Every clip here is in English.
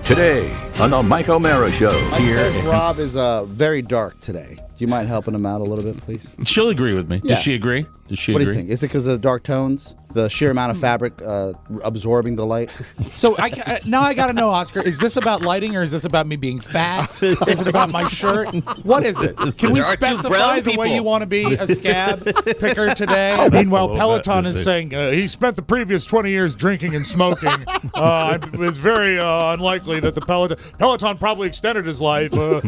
Today on the Mike O'Mara Show. Mike says Rob is very dark today. Do you mind helping him out a little bit, please? She'll agree with me. Yeah. Does she agree? What do you think? Is it because of the dark tones? The sheer amount of fabric absorbing the light? So now I got to know, Oscar, is this about lighting or is this about me being fat? Is it about my shirt? What is it? Can we specify the way you want to be a scab picker today? Meanwhile, Peloton is saying he spent the previous 20 years drinking and smoking. It was very unlikely that the Peloton probably extended his life. All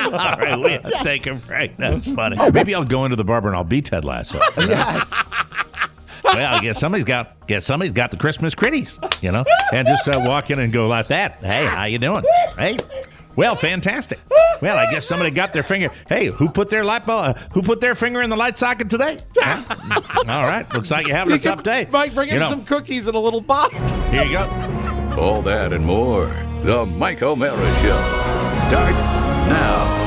right, we have to take a break. That's funny. Maybe I'll go into the barber and I'll be Ted Lasso. Yes. Well, I guess somebody's got the Christmas critties, and just walk in and go like that. Hey, how you doing? Hey, well, fantastic. Well, I guess somebody got their finger. Hey, who put their finger in the light socket today? Huh? All right, looks like you're having a tough day. Mike, bring in some cookies in a little box. Here you go. All that and more. The Mike O'Mara Show starts now.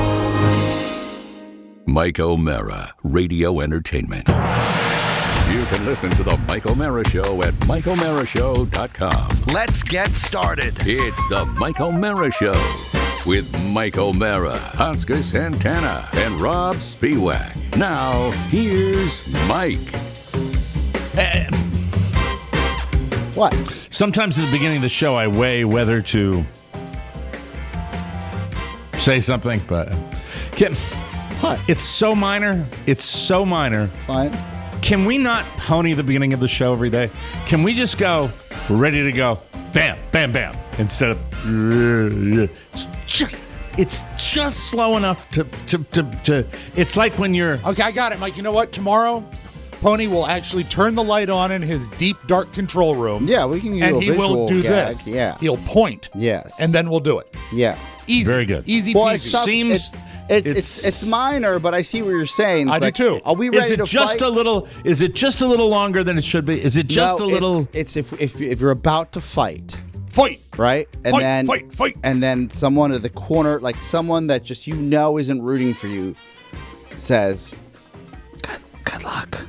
Mike O'Mara, radio entertainment. You can listen to the Mike O'Mara Show at MikeO'MaraShow.com. Let's get started. It's the Mike O'Mara Show with Mike O'Mara, Oscar Santana, and Rob Spiewak. Now, here's Mike. What? Sometimes at the beginning of the show, I weigh whether to say something, but What? It's so minor. Fine. Can we not pony the beginning of the show every day? Can we just go, we're ready to go, bam, bam, bam, instead of, it's just slow enough to it's like when you're... Okay, I got it, Mike. You know what? Tomorrow, Pony will actually turn the light on in his deep, dark control room. Yeah, we can do a and he visual will do gag. this. Yeah. He'll point. Yes. And then we'll do it. Yeah. Easy. Very good. Easy Well, peasy. it's minor, but I see what you're saying. It's I do too. Are we ready to fight? Is it just a little longer than it should be? Is it just a little... It's if you're about to fight. Fight. Right? And Fight. And then someone at the corner, like someone that just isn't rooting for you, says, good luck.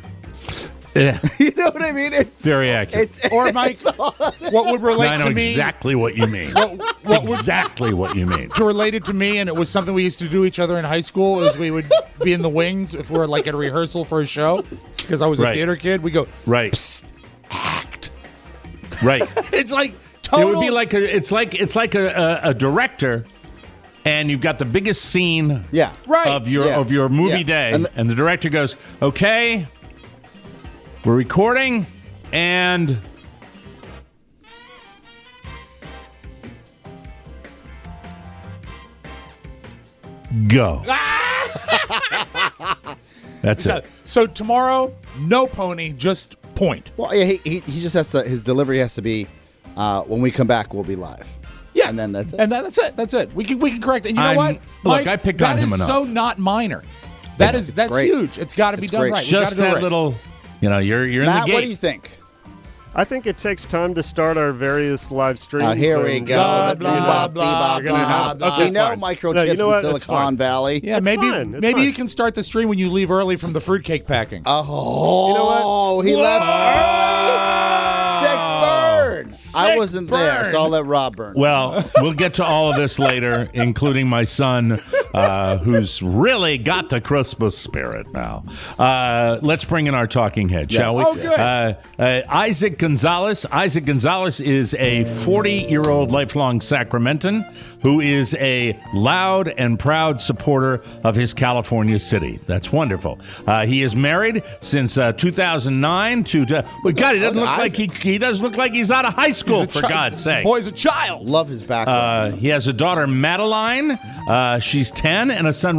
Yeah. You know what I mean? It's Very accurate. Or, Mike, what would relate I know to me... exactly what you mean. Exactly what you mean. To relate it to me, and it was something we used to do each other in high school, is we would be in the wings if we were like at a rehearsal for a show, because I was a theater kid. We go, right. Psst, act. Right. It's like total... It would be like a director, and you've got the biggest scene of your movie day, and the director goes, okay, we're recording, and go. That's it. So tomorrow, no Pony, just point. Well, yeah, he just has to. His delivery has to be. When we come back, we'll be live. Yes, and then that's it. And that's it. That's it. We can correct it. And you know what? Look, Mike, I picked on him enough. That is so not minor. That's great. huge. It's got to be done great. right. Just that little. You're in Matt, the gate. what do you think? I think it takes time to start our various live streams. Here we go. Blah, blah, blah, blah, blah. We know fine. microchips you know what? in It's Silicon fine. Valley. Yeah, It's maybe fine. It's maybe fine. you can start the stream when you leave early from the fruitcake packing. Oh, You know what? he left early. Sick burn. I wasn't there, so I'll let Rob burn. Well, we'll get to all of this later, including my son, who's really got the Christmas spirit now. Let's bring in our talking head, shall we? Oh, good. Isaac Gonzalez. Isaac Gonzalez is a 40-year-old lifelong Sacramentan who is a loud and proud supporter of his California city. That's wonderful. He is married since 2009 to... But God, he doesn't look like he does look like he's out of high school, for God's sake. The boy's a child. Love his background. He has a daughter, Madeline. She's 10, and a son,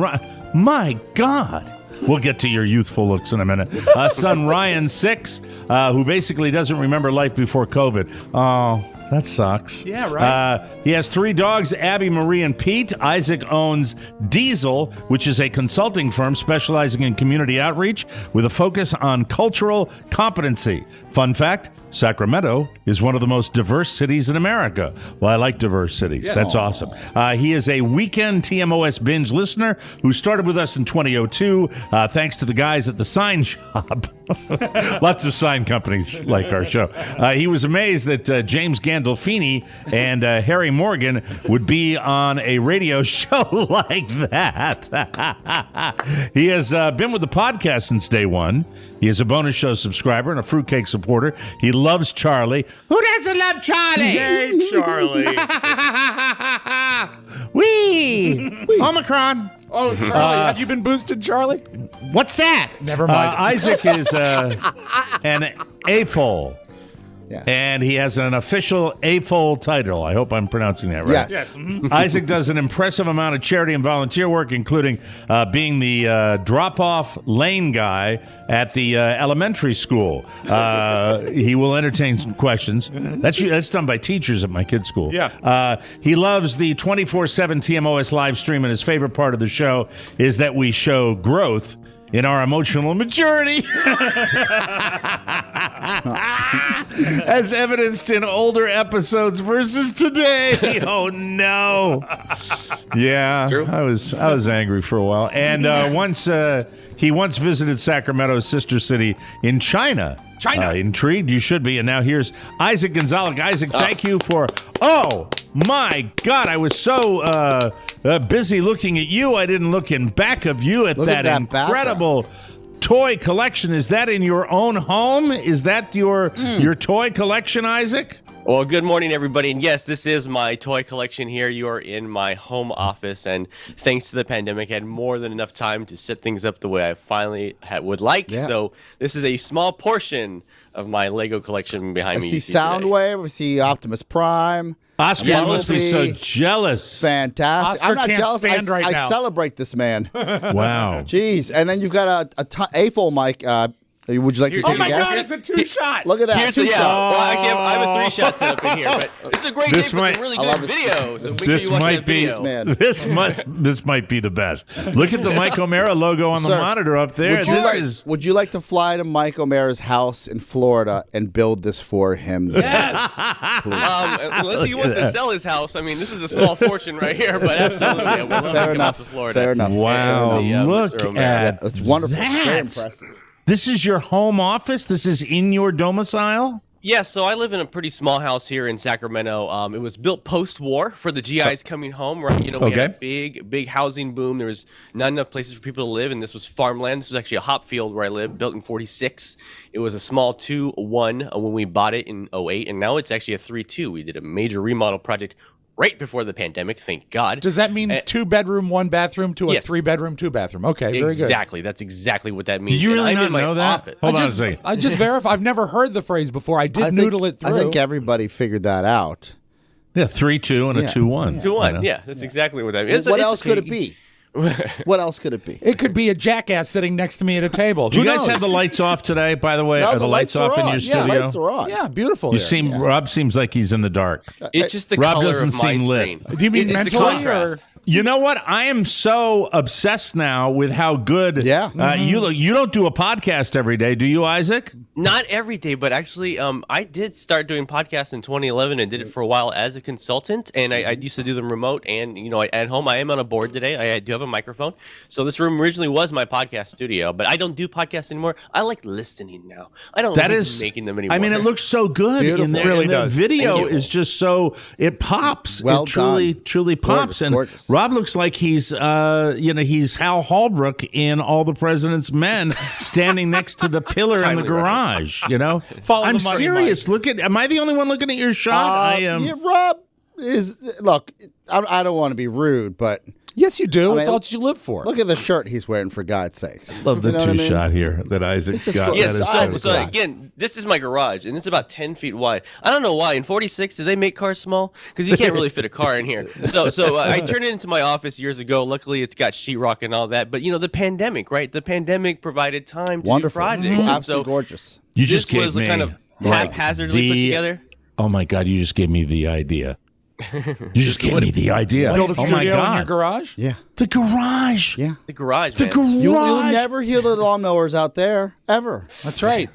my God. We'll get to your youthful looks in a minute. Son Ryan, 6, who basically doesn't remember life before COVID. Oh, that sucks. Yeah, right. He has 3 dogs, Abby, Marie, and Pete. Isaac owns Diesel, which is a consulting firm specializing in community outreach with a focus on cultural competency. Fun fact, Sacramento is one of the most diverse cities in America. Well, I like diverse cities. Yes. That's awesome. He is a weekend TMOS binge listener who started with us in 2002 thanks to the guys at the sign shop. Lots of sign companies like our show. He was amazed that James Gandolfini and Harry Morgan would be on a radio show like that. He has been with the podcast since day one. He is a bonus show subscriber and a fruitcake supporter. He loves Charlie. Who doesn't love Charlie? Yay, Charlie. Wee! Omicron. Oh, Charlie, have you been boosted, Charlie? What's that? Never mind. Isaac is an AFOL. Yeah. And he has an official AFOL title. I hope I'm pronouncing that right. Yes. Isaac does an impressive amount of charity and volunteer work, including being the drop-off lane guy at the elementary school. He will entertain some questions. That's done by teachers at my kid's school. Yeah. He loves the 24/7 TMOS live stream, and his favorite part of the show is that we show growth in our emotional maturity. As evidenced in older episodes versus today. Oh no. Yeah, True. I was angry for a while. And he once visited Sacramento's sister city in China. Intrigued? You should be. And now here's Isaac Gonzalez. Isaac, thank you for... Oh, my God. I was so busy looking at you, I didn't look in back of you at that incredible toy collection. Is that in your own home? Is that your toy collection, Isaac? Well, good morning, everybody. And yes, this is my toy collection here. You are in my home office. And thanks to the pandemic, I had more than enough time to set things up the way I finally would like. Yeah. So this is a small portion of my Lego collection behind me. I see Soundwave. I see Optimus Prime. Oscar, you must be so jealous. Fantastic. Oscar I'm not can't jealous. stand right I now. celebrate this man. Wow. Jeez. And then you've got a AFOL mic. Would you like to take Oh, my a guess? God, it's a two-shot. Look at that. Here's the, Two-shot. well, actually, I have a 3-shot set up in here, but this is a great This game might- for some really I love good this- videos. So make This sure you watch might that be video. Man. this might be the best. Look at the Mike O'Mara logo on the Sir, monitor up there. Would you like to fly to Mike O'Mara's house in Florida and build this for him? Yes. Unless he wants to sell his house. I mean, this is a small fortune right here, but absolutely. I would love to Fair come out enough. to Florida. Fair enough. Wow, Yeah, look Mr. O'Mara. at That's wonderful. that. Very impressive. This is your home office? This is in your domicile? Yeah, so I live in a pretty small house here in Sacramento. It was built post-war for the GIs coming home, right? You know, we had a big housing boom. There was not enough places for people to live, and this was farmland. This was actually a hop field where I lived, built in 46. It was a small 2-1 when we bought it in 08, and now it's actually a 3-2. We did a major remodel project right before the pandemic, thank God. Does that mean 2-bedroom, 1-bathroom to a Yes. 3-bedroom, 2-bathroom? Okay, very good. Exactly. That's exactly what that means. Did you really And I'm not in my know that? office. Hold on a second. I just verify. I've never heard the phrase before. I did noodle it through. I think everybody figured that out. Yeah, 3-2 and a 2-1. 2-1. Yeah, that's exactly what that means. What else could it be? What else could it be? It could be a jackass sitting next to me at a table. Do you Who guys knows? have the lights off today, by the way? No, Are the lights off are in on. your studio? Yeah, lights are on. Yeah, beautiful. You here. seem Rob seems like he's in the dark. It's just the Rob color doesn't of my seem lit. screen. Do you mean It's the mentally contrast. or? You know what? I am so obsessed now with how good you look. You don't do a podcast every day, do you, Isaac? Not every day, but actually, I did start doing podcasts in 2011 and did it for a while as a consultant. And I used to do them remote. And, you know, at home, I am on a board today. I do have a microphone. So this room originally was my podcast studio, but I don't do podcasts anymore. I like listening now. I don't like making them anymore. I mean, it looks so good. Beautiful. In there. It really And does. The video Thank you. is just so, it pops. Well it truly, done. truly pops. Gorgeous, and gorgeous. Rob looks like he's, he's Hal Holbrook in All the President's Men standing next to the pillar in the Timely garage, you know? Follow I'm the money, serious. Look at, am I the only one looking at your shot? I am. Yeah, Rob is. Look, I don't want to be rude, but Yes, you do. I It's mean, all you live for. look at the shirt he's wearing, for God's sakes. Love the You know what I two mean? shot here that Isaac's It's got. just Yes, That is Isaac so got. again, this is my garage, and it's about 10 feet wide. I don't know why. In 46, did they make cars small? Because you can't really fit a car in here. So I turned it into my office years ago. Luckily, it's got sheetrock and all that. But, you know, the pandemic, right? The pandemic provided time to Wonderful. do projects. Mhm. And Absolutely so gorgeous. You this just gave was me kind of like haphazardly put together. Oh my God! You just gave me the idea. You just gave me the idea. Build a Oh my studio in your God! garage? Yeah. The garage. Yeah. The garage, The man. garage. You'll never hear the lawnmowers out there, ever. That's right.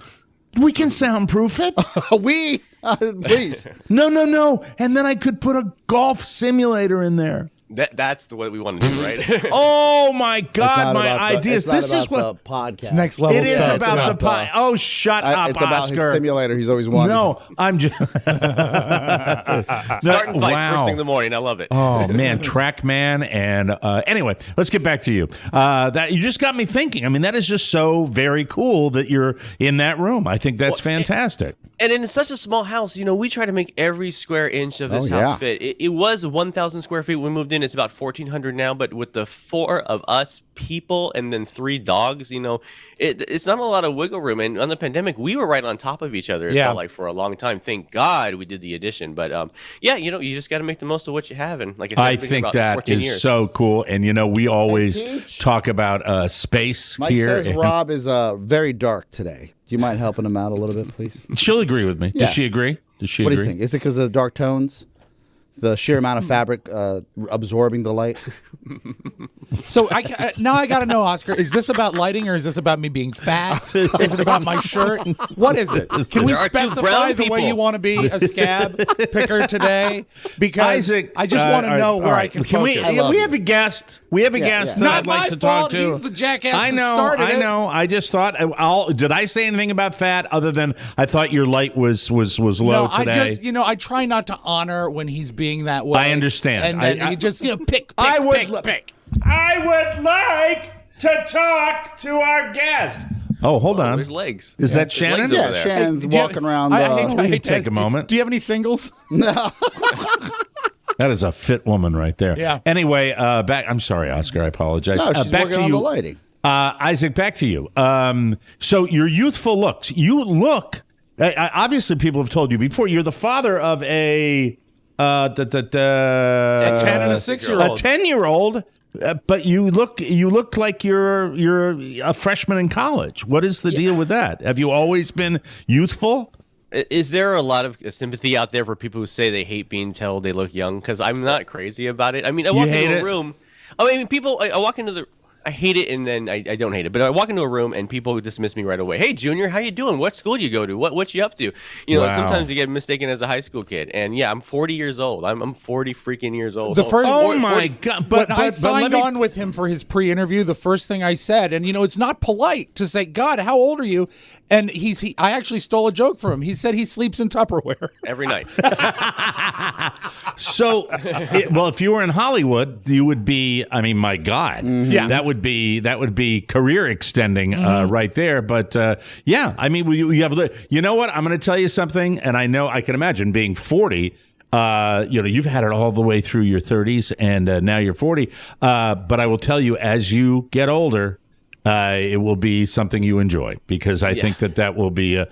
We can soundproof it. Please. No. And then I could put a golf simulator in there. That's the way we want to do, right? Oh my God, my ideas. This is what the podcast. It's next level. it is stuff. about the pie. Oh, shut up, It's about Oscar. his simulator. He's always wanted. No, I'm just Starting fights first thing in the morning. I love it. Oh man, TrackMan, and anyway, let's get back to you. That you just got me thinking. I mean, that is just so very cool that you're in that room. I think that's fantastic. And in such a small house, we try to make every square inch of this house fit. It was 1,000 square feet when we moved in. It's about 1,400 now. But with the 4 of us people and then 3 dogs, it's not a lot of wiggle room. And on the pandemic, we were right on top of each other. It felt like for a long time. Thank God we did the addition. But you just got to make the most of what you have. And like I said, I think that is years. so cool. And we always talk about space Mike here. says Rob is very dark today. Do you mind helping him out a little bit, please? She'll agree with me. Yeah. Does she agree? Does she What agree? do you think? Is it because of the dark tones? The sheer amount of fabric absorbing the light? So now I got to know, Oscar, is this about lighting or is this about me being fat? Is it about my shirt? What is it? Can we There are two specify brown the way people. you want to be a scab picker today? Because Isaac, I just want to know where I can we? focus. love We you. have a guest. We have a guest that Not I'd like my to fault. talk to. He's the jackass I that know. started it. I know. I just thought. Did I say anything about fat other than I thought your light was low No, today? I try not to honor when he's being that way. I understand. And then you just pick. I would pick. I would like to talk to our guest. Oh, hold on. There's legs. Is that There's Shannon? legs over Yeah, there. Shannon's walking around. I hate to we can take ask, a moment. Do you have any singles? That is a fit woman right there. Yeah. Anyway, back. I'm sorry, Oscar. I apologize. No, she's back working to on you, the lighting. Isaac. Back to you. So your youthful looks. You look. Obviously, people have told you before. You're the father of a 10 and a 6-year-old. A 10-year-old. But you look like you're a freshman in college. What is the deal with that? Have you always been youthful? Is there a lot of sympathy out there for people who say they hate being told they look young? Because I'm not crazy about it. I mean, I walk into a room. I walk into the. I hate it, and then I don't hate it. But I walk into a room, and people dismiss me right away. Hey, Junior, how you doing? What school do you go to? What you up to? Wow. Sometimes you get mistaken as a high school kid. And yeah, I'm 40 years old. I'm 40 freaking years old. Oh my God! When I signed on with him for his pre-interview, the first thing I said, and it's not polite to say, "God, how old are you?" And I actually stole a joke from him. He said he sleeps in Tupperware every night. So, if you were in Hollywood, you would be. I mean, my God, Yeah. that would be career extending right there. But yeah, I mean, you have. You know what? I'm going to tell you something, and I can imagine being 40. You've had it all the way through your 30s, and now you're 40. But I will tell you, as you get older, it will be something you enjoy because I think that will be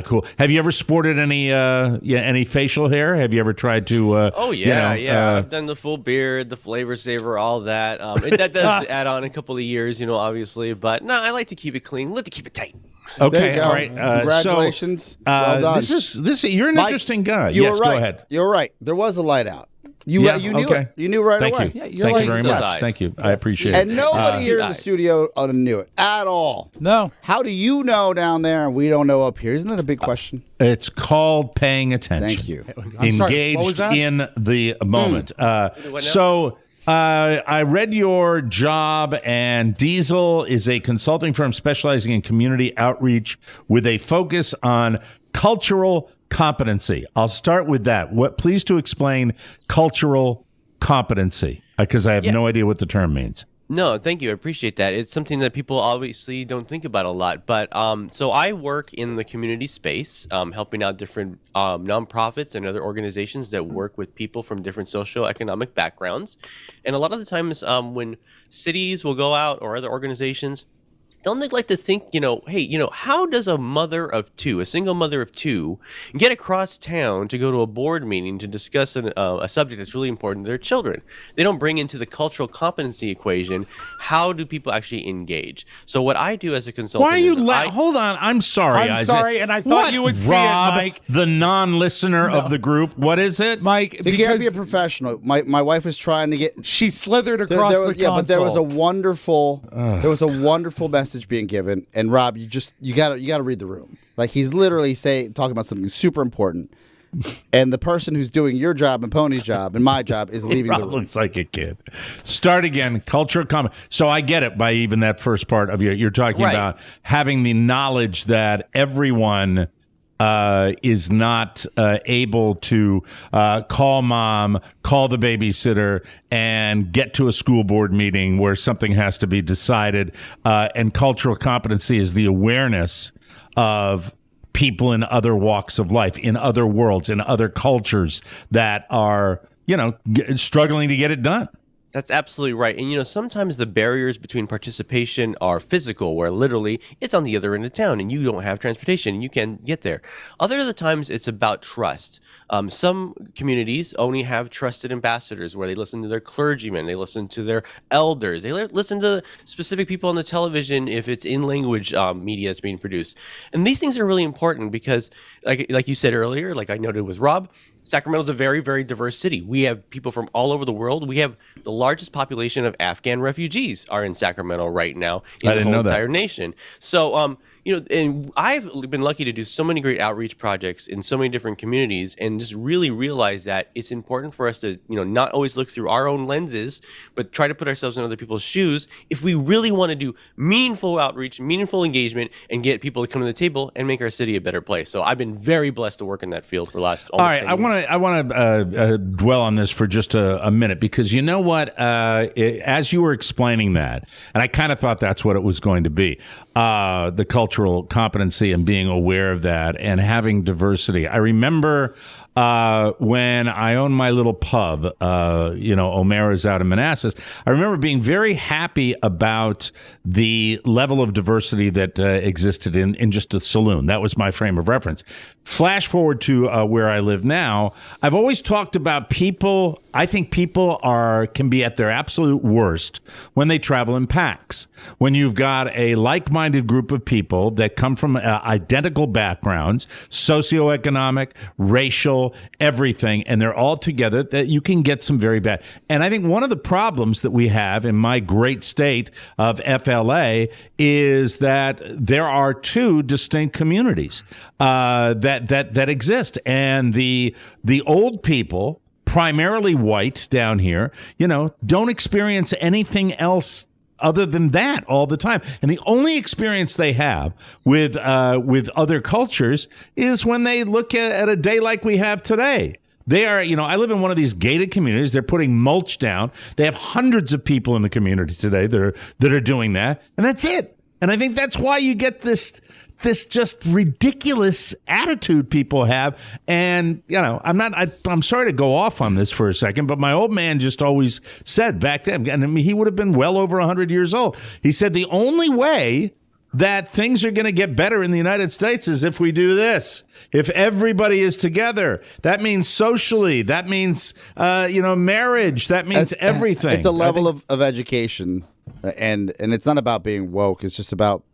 cool. Have you ever sported any facial hair? Have you ever tried to? I've done the full beard, the flavor saver, all that. That does add on a couple of years, obviously. But no, I like to keep it clean. Like to keep it tight. Okay, There you go. all right. Congratulations. Well done. This. You're an Mike, interesting guy. You Yes, were right. go ahead. You're right. There was a light out. You knew it. You knew right Thank away. you. you're Thank like- you very much. Yes. Thank you. I appreciate it. And nobody here in the eyes. studio knew it at all. No. How do you know down there and we don't know up here? Isn't that a big question? It's called paying attention. Thank you. I'm sorry, Engaged what was that? in the moment. What So I read your job, and Diesel is a consulting firm specializing in community outreach with a focus on cultural competency. I'll start with that. Please to explain cultural competency, because I have no idea what the term means. No, thank you. I appreciate that. It's something that people obviously don't think about a lot. But so I work in the community space, helping out different nonprofits and other organizations that work with people from different socioeconomic backgrounds. And a lot of the times when cities will go out or other organizations, they'll neglect to think, hey, how does a single mother of two, get across town to go to a board meeting to discuss a subject that's really important to their children? They don't bring into the cultural competency equation, how do people actually engage? So what I do as a consultant Why are you is hold on. I'm sorry, I'm Isaac. sorry, and I thought What, you would see it, Rob, Mike. the non-listener of the group. What is it? Mike, You can't be a because professional. My wife was trying to get. she slithered across the console. But there was a wonderful message being given. And Rob, you gotta read the room. Like he's literally talking about something super important. and the person who's doing your job and Pony's job and my job is leaving the room. Looks like a kid. Start again. Cultural comment. So I get it by even that first part of you're talking about having the knowledge that everyone is not able to call mom, call the babysitter, and get to a school board meeting where something has to be decided. And cultural competency is the awareness of people in other walks of life, in other worlds, in other cultures that are, struggling to get it done. That's absolutely right. And, sometimes the barriers between participation are physical, where literally it's on the other end of town and you don't have transportation and you can't get there. Other of the times it's about trust. Some communities only have trusted ambassadors where they listen to their clergymen, they listen to their elders, they listen to specific people on the television if it's in language media that's being produced. And these things are really important because, like you said earlier, like I noted with Rob, Sacramento is a very, very diverse city. We have people from all over the world. We have the largest population of Afghan refugees are in Sacramento right now in the whole entire nation. So, and I've been lucky to do so many great outreach projects in so many different communities and just really realize that it's important for us to, not always look through our own lenses, but try to put ourselves in other people's shoes if we really want to do meaningful outreach, meaningful engagement, and get people to come to the table and make our city a better place. So I've been very blessed to work in that field for the last almost 10 years. I want to dwell on this for just a minute because you know what? As you were explaining that, and I kind of thought that's what it was going to be, the cultural competency and being aware of that and having diversity. I remember when I owned my little pub, O'Mara's out in Manassas, I remember being very happy about the level of diversity that existed in just a saloon. That was my frame of reference. Flash forward to where I live now. I've always talked about people. I think people can be at their absolute worst when they travel in packs. When you've got a like-minded group of people that come from identical backgrounds, socioeconomic, racial, everything, and they're all together, that you can get some very bad. And I think one of the problems that we have in my great state of FLA is that there are two distinct communities that exist, and the old people, primarily white down here, don't experience anything else other than that all the time. And the only experience they have with other cultures is when they look at a day like we have today. They are, I live in one of these gated communities. They're putting mulch down. They have hundreds of people in the community today that are doing that. And that's it. And I think that's why you get this just ridiculous attitude people have. And, I'm sorry to go off on this for a second, but my old man just always said back then, and he would have been well over 100 years old. He said the only way that things are going to get better in the United States is if we do this. If everybody is together, that means socially, that means, marriage, that means everything. It's a level of education, and it's not about being woke. It's just about,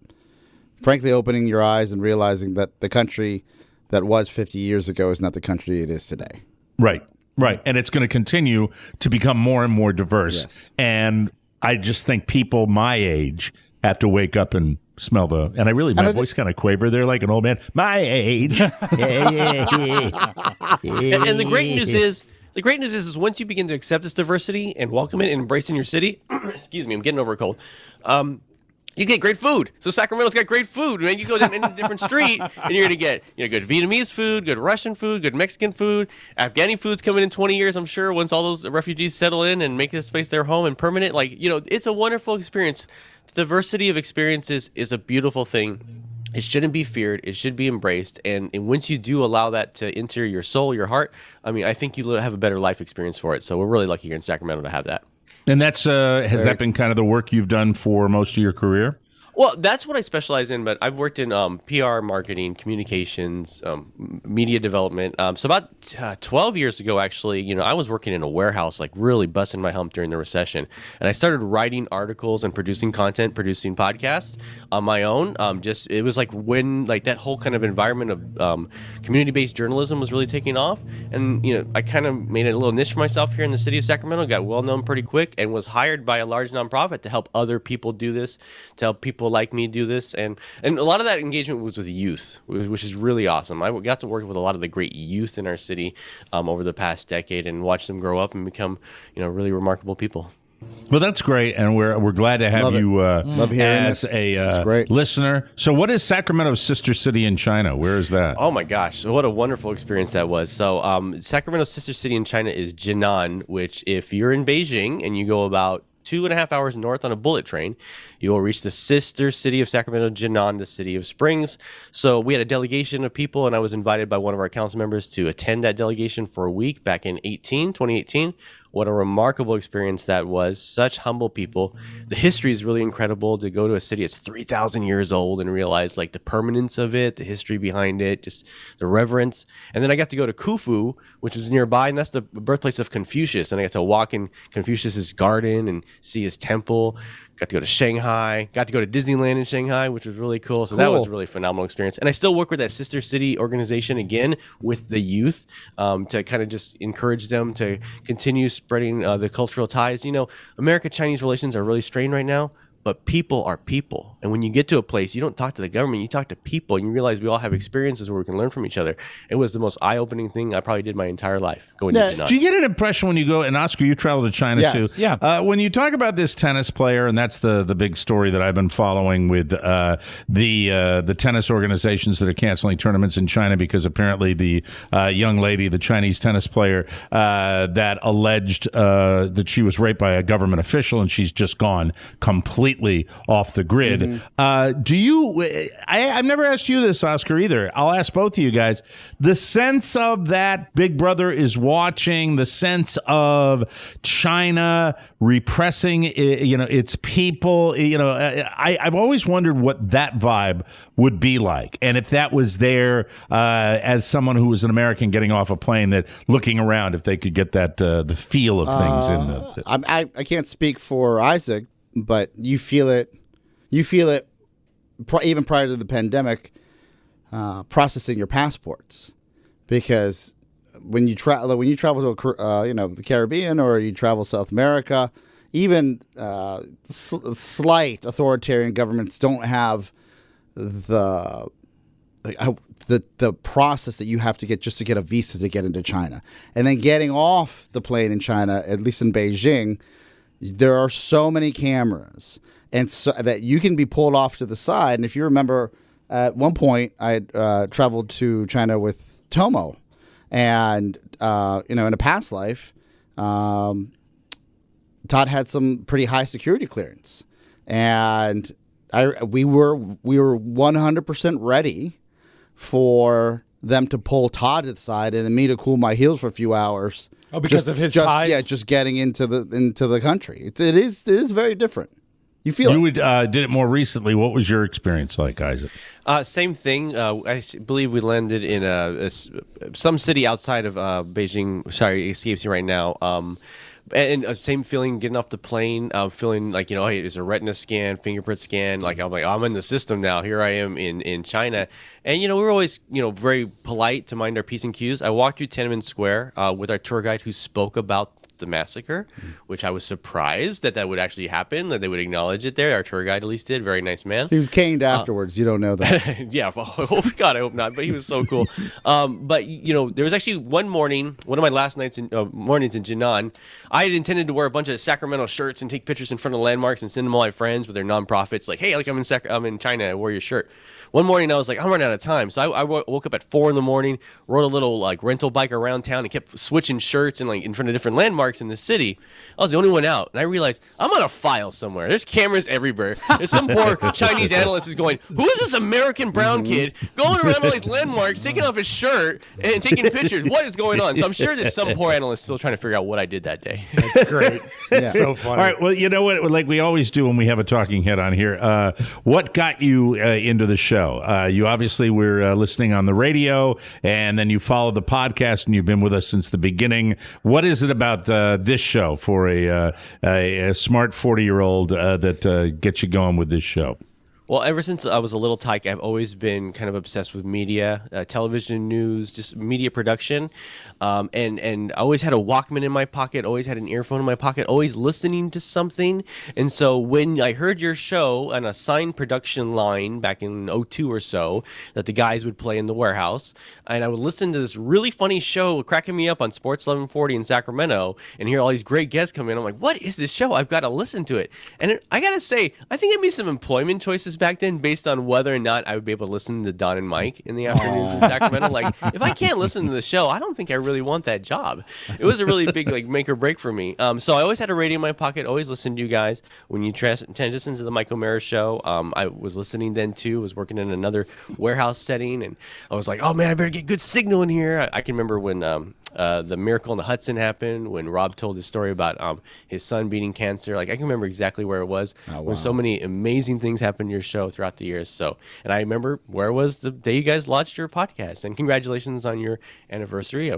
frankly, opening your eyes and realizing that the country that was 50 years ago is not the country it is today. Right. And it's going to continue to become more and more diverse. Yes. And I just think people my age have to wake up and smell my voice kind of quaver there like an old man. My age. And the great news is once you begin to accept this diversity and welcome it and embrace it in your city, excuse me, I'm getting over a cold. You get great food. So Sacramento's got great food. Man, you go down any different street and you're going to get good Vietnamese food, good Russian food, good Mexican food. Afghani food's coming in 20 years, I'm sure, once all those refugees settle in and make this place their home and permanent. It's a wonderful experience. The diversity of experiences is a beautiful thing. It shouldn't be feared. It should be embraced. And once you do allow that to enter your soul, your heart, I think you have a better life experience for it. So we're really lucky here in Sacramento to have that. And that's has that been kind of the work you've done for most of your career? Well, that's what I specialize in, but I've worked in PR, marketing, communications, media development. So about 12 years ago, actually, I was working in a warehouse, like really busting my hump during the recession. And I started writing articles and producing content, producing podcasts on my own. It was like when that whole kind of environment of community-based journalism was really taking off. And, I kind of made a little niche for myself here in the city of Sacramento, got well known pretty quick, and was hired by a large nonprofit to help other people do this, to help people people like me do this, and a lot of that engagement was with youth, which is really awesome. I got to work with a lot of the great youth in our city over the past decade and watch them grow up and become, really remarkable people. Well, that's great, and we're glad to have you Love hearing as it. a listener. So what is Sacramento's sister city in China? Where is that? Oh, my gosh. So what a wonderful experience that was. So Sacramento's sister city in China is Jinan, which if you're in Beijing and you go about 2.5 hours north on a bullet train, you will reach the sister city of Sacramento, Jinan, the city of springs. So we had a delegation of people, and I was invited by one of our council members to attend that delegation for a week back in 2018. What a remarkable experience that was. Such humble people. The history is really incredible to go to a city that's 3,000 years old and realize like the permanence of it, the history behind it, just the reverence. And then I got to go to Khufu, which is nearby, and that's the birthplace of Confucius. And I got to walk in Confucius's garden and see his temple. Got to go to Shanghai, got to go to Disneyland in Shanghai, which was really cool. So that was a really phenomenal experience. And I still work with that sister city organization again with the youth to kind of just encourage them to continue spreading the cultural ties. America-Chinese relations are really strained right now, but people are people. And when you get to a place, you don't talk to the government, you talk to people, and you realize we all have experiences where we can learn from each other. It was the most eye-opening thing I probably did my entire life going to Jinan. Do you get an impression when you go, and Oscar, you travel to China too. Yeah. When you talk about this tennis player, and that's the big story that I've been following with the tennis organizations that are canceling tournaments in China because apparently the young lady, the Chinese tennis player, that alleged that she was raped by a government official, and she's just gone completely off the grid. I've never asked you this, Oscar, either. I'll ask both of you guys. The sense of that Big Brother is watching, the sense of China repressing, its people, I've always wondered what that vibe would be like. And if that was there as someone who was an American getting off a plane, that looking around, if they could get that the feel of things in the... I can't speak for Isaac, but you feel it. Even prior to the pandemic, processing your passports, because when you travel to the Caribbean, or you travel South America, even slight authoritarian governments don't have the process that you have to get just to get a visa to get into China, and then getting off the plane in China, at least in Beijing. There are so many cameras, and so that you can be pulled off to the side. And if you remember, at one point, I traveled to China with Tomo, and in a past life, Todd had some pretty high security clearance, and we were 100% ready for them to pull Todd to the side and then me to cool my heels for a few hours. Oh, because of his ties? Yeah, just getting into the country. It is very different. You feel you did it more recently. What was your experience like, Isaac? Same thing. I believe we landed in some city outside of Beijing. Sorry, it escapes me right now. And same feeling getting off the plane, feeling like, hey, there's a retina scan, fingerprint scan. Like, I'm in the system now. Here I am in China. And, we were always, very polite to mind our P's and Q's. I walked through Tiananmen Square with our tour guide who spoke about the massacre, which I was surprised that would actually happen, that they would acknowledge it there. Our tour guide at least did. Very nice man. He was caned afterwards. You don't know that. Yeah. Well, God, I hope not. But he was so cool. But, there was actually one morning, one of my last mornings in Jinan, I had intended to wear a bunch of Sacramento shirts and take pictures in front of landmarks and send them all my friends with their nonprofits. Like, hey, I'm in China. I wore your shirt. One morning I was like, I'm running out of time. So I woke up at 4 a.m, rode a little rental bike around town and kept switching shirts and in front of different landmarks in the city. I was the only one out. And I realized I'm on a file somewhere. There's cameras everywhere. There's some poor Chinese analyst who's going, who is this American brown kid going around all these landmarks, taking off his shirt and taking pictures? What is going on? So I'm sure there's some poor analyst still trying to figure out what I did that day. That's great. Yeah. So funny. All right. Well, you know what? Like we always do when we have a talking head on here, what got you into the show? You obviously were listening on the radio, and then you followed the podcast, and you've been with us since the beginning. What is it about this show for a smart 40-year-old that gets you going with this show? Well, ever since I was a little tyke, I've always been kind of obsessed with media, television news, just media production. And I always had a Walkman in my pocket, always had an earphone in my pocket, always listening to something. And so when I heard your show on a signed production line back in '02 or so that the guys would play in the warehouse, and I would listen to this really funny show cracking me up on Sports 1140 in Sacramento and hear all these great guests come in. I'm like, what is this show? I've got to listen to it. And I got to say, I think it made some employment choices back then based on whether or not I would be able to listen to Don and Mike in the afternoons in Sacramento. Like, if I can't listen to the show, I don't think I really want that job. It was a really big like make or break for me. So I always had a radio in my pocket, always listened to you guys. When you transitioned to the Mike O'Mara show, I was listening then too, was working in another warehouse setting, and I was like, oh man, I better get good signal in here. I can remember when the Miracle on the Hudson happened, when Rob told his story about his son beating cancer. Like, I can remember exactly where it was. When so many amazing things happened in your show throughout the years. So, and I remember where it was the day you guys launched your podcast. And congratulations on your anniversary.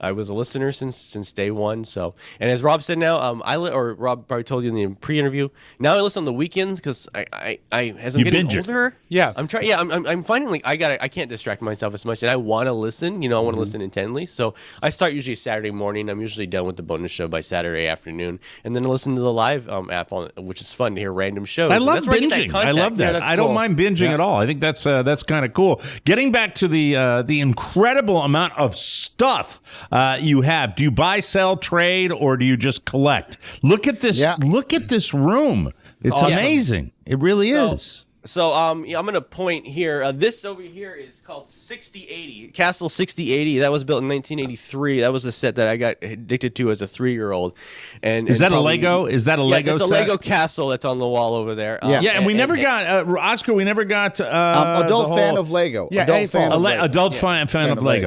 I was a listener since day one. So, and as Rob said now, or Rob probably told you in the pre-interview, now I listen on the weekends because as I'm getting older, I'm trying. Yeah, I'm finding like I can't distract myself as much, and I want to listen. I want to listen intently. So I start usually Saturday morning. I'm usually done with the bonus show by Saturday afternoon, and then I listen to the live app which is fun to hear random shows. I love binging. I love that. I don't mind binging at all. I think that's kind of cool. Getting back to the incredible amount of stuff you have. Do you buy, sell, trade, or do you just collect? Look at this. Yeah. Look at this room. It's awesome. Amazing. It really is. So I'm going to point here. This over here is called 6080, Castle 6080. That was built in 1983. That was the set that I got addicted to as a 3-year-old. Is that a Lego? Is that a Lego set? It's a Lego castle that's on the wall over there. And we never got Oscar. We never got adult fan of Lego. Yeah, adult fan of Lego.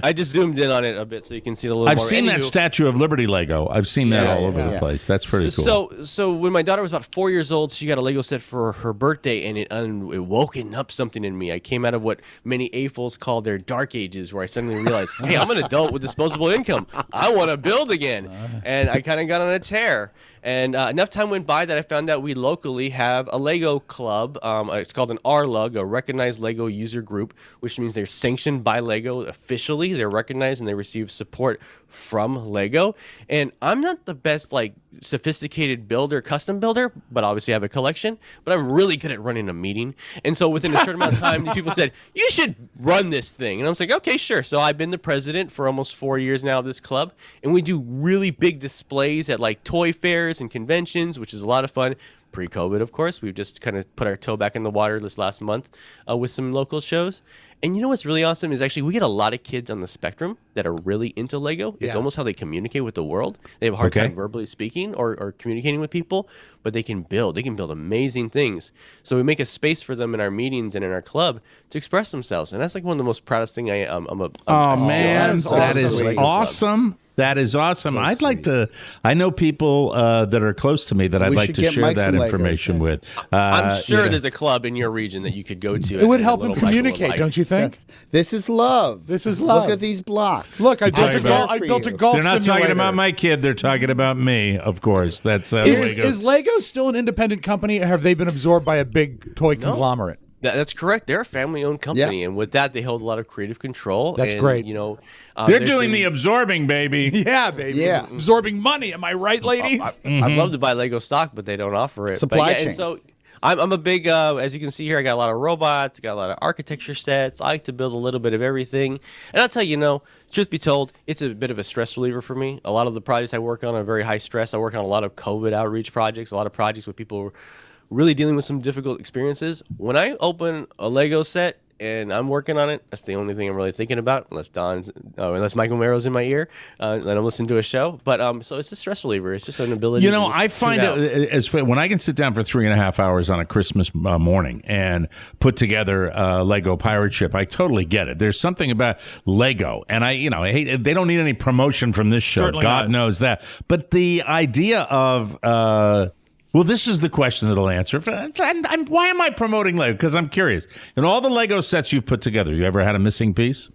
I just zoomed in on it a bit so you can see it a little more. I've seen that Statue of Liberty Lego. I've seen that all over the place. That's pretty cool. So when my daughter was about 4 years old, she got a Lego set for her birthday. And it woken up something in me. I came out of what many AFOLs call their dark ages, where I suddenly realized, hey, I'm an adult with disposable income. I want to build again. And I kind of got on a tear. And enough time went by that I found out we locally have a Lego club. It's called an RLUG, a Recognized Lego User Group, which means they're sanctioned by Lego officially. They're recognized and they receive support from Lego. And I'm not the best, sophisticated custom builder, but obviously I have a collection. But I'm really good at running a meeting. And so within a certain amount of time, people said, you should run this thing. And I was like, okay, sure. So I've been the president for almost 4 years now of this club. And we do really big displays at toy fairs and conventions, which is a lot of fun. Pre-COVID, of course, we've just kind of put our toe back in the water this last month with some local shows. And you know what's really awesome is actually we get a lot of kids on the spectrum that are really into Lego. It's almost how they communicate with the world. They have a hard time verbally speaking or communicating with people, but they can build. They can build amazing things. So we make a space for them in our meetings and in our club to express themselves. And that's one of the most proudest thing that is awesome. That is awesome. So I know people that are close to me that I'd like to share that information with. I'm sure there's a club in your region that you could go to. It would help them communicate, don't you think? This is love. This is love. Look at these blocks. Look, I built a golf simulator. They're not talking about my kid. They're talking about me, of course. That's Lego. Is Lego still an independent company, or have they been absorbed by a big toy conglomerate? That's correct. They're a family-owned company, and with that, they hold a lot of creative control. That's great. They're doing the absorbing, baby. Yeah, baby. Yeah. Absorbing money. Am I right, ladies? I'd love to buy Lego stock, but they don't offer it. Supply chain. And so I'm a big, as you can see here, I got a lot of robots, got a lot of architecture sets. I like to build a little bit of everything. And I'll tell you, truth be told, it's a bit of a stress reliever for me. A lot of the projects I work on are very high stress. I work on a lot of COVID outreach projects, a lot of projects with people really dealing with some difficult experiences. When I open a Lego set and I'm working on it, that's the only thing I'm really thinking about, unless Michael O'Mara's in my ear and I'm listening to a show. But so it's a stress reliever. It's just an ability. I find it when I can sit down for 3.5 hours on a Christmas morning and put together a Lego pirate ship. I totally get it. There's something about Lego, and I hate they don't need any promotion from this show. Certainly God knows that. But the idea of well, this is the question that'll answer. Why am I promoting Lego? Because I'm curious. In all the Lego sets you've put together, you ever had a missing piece?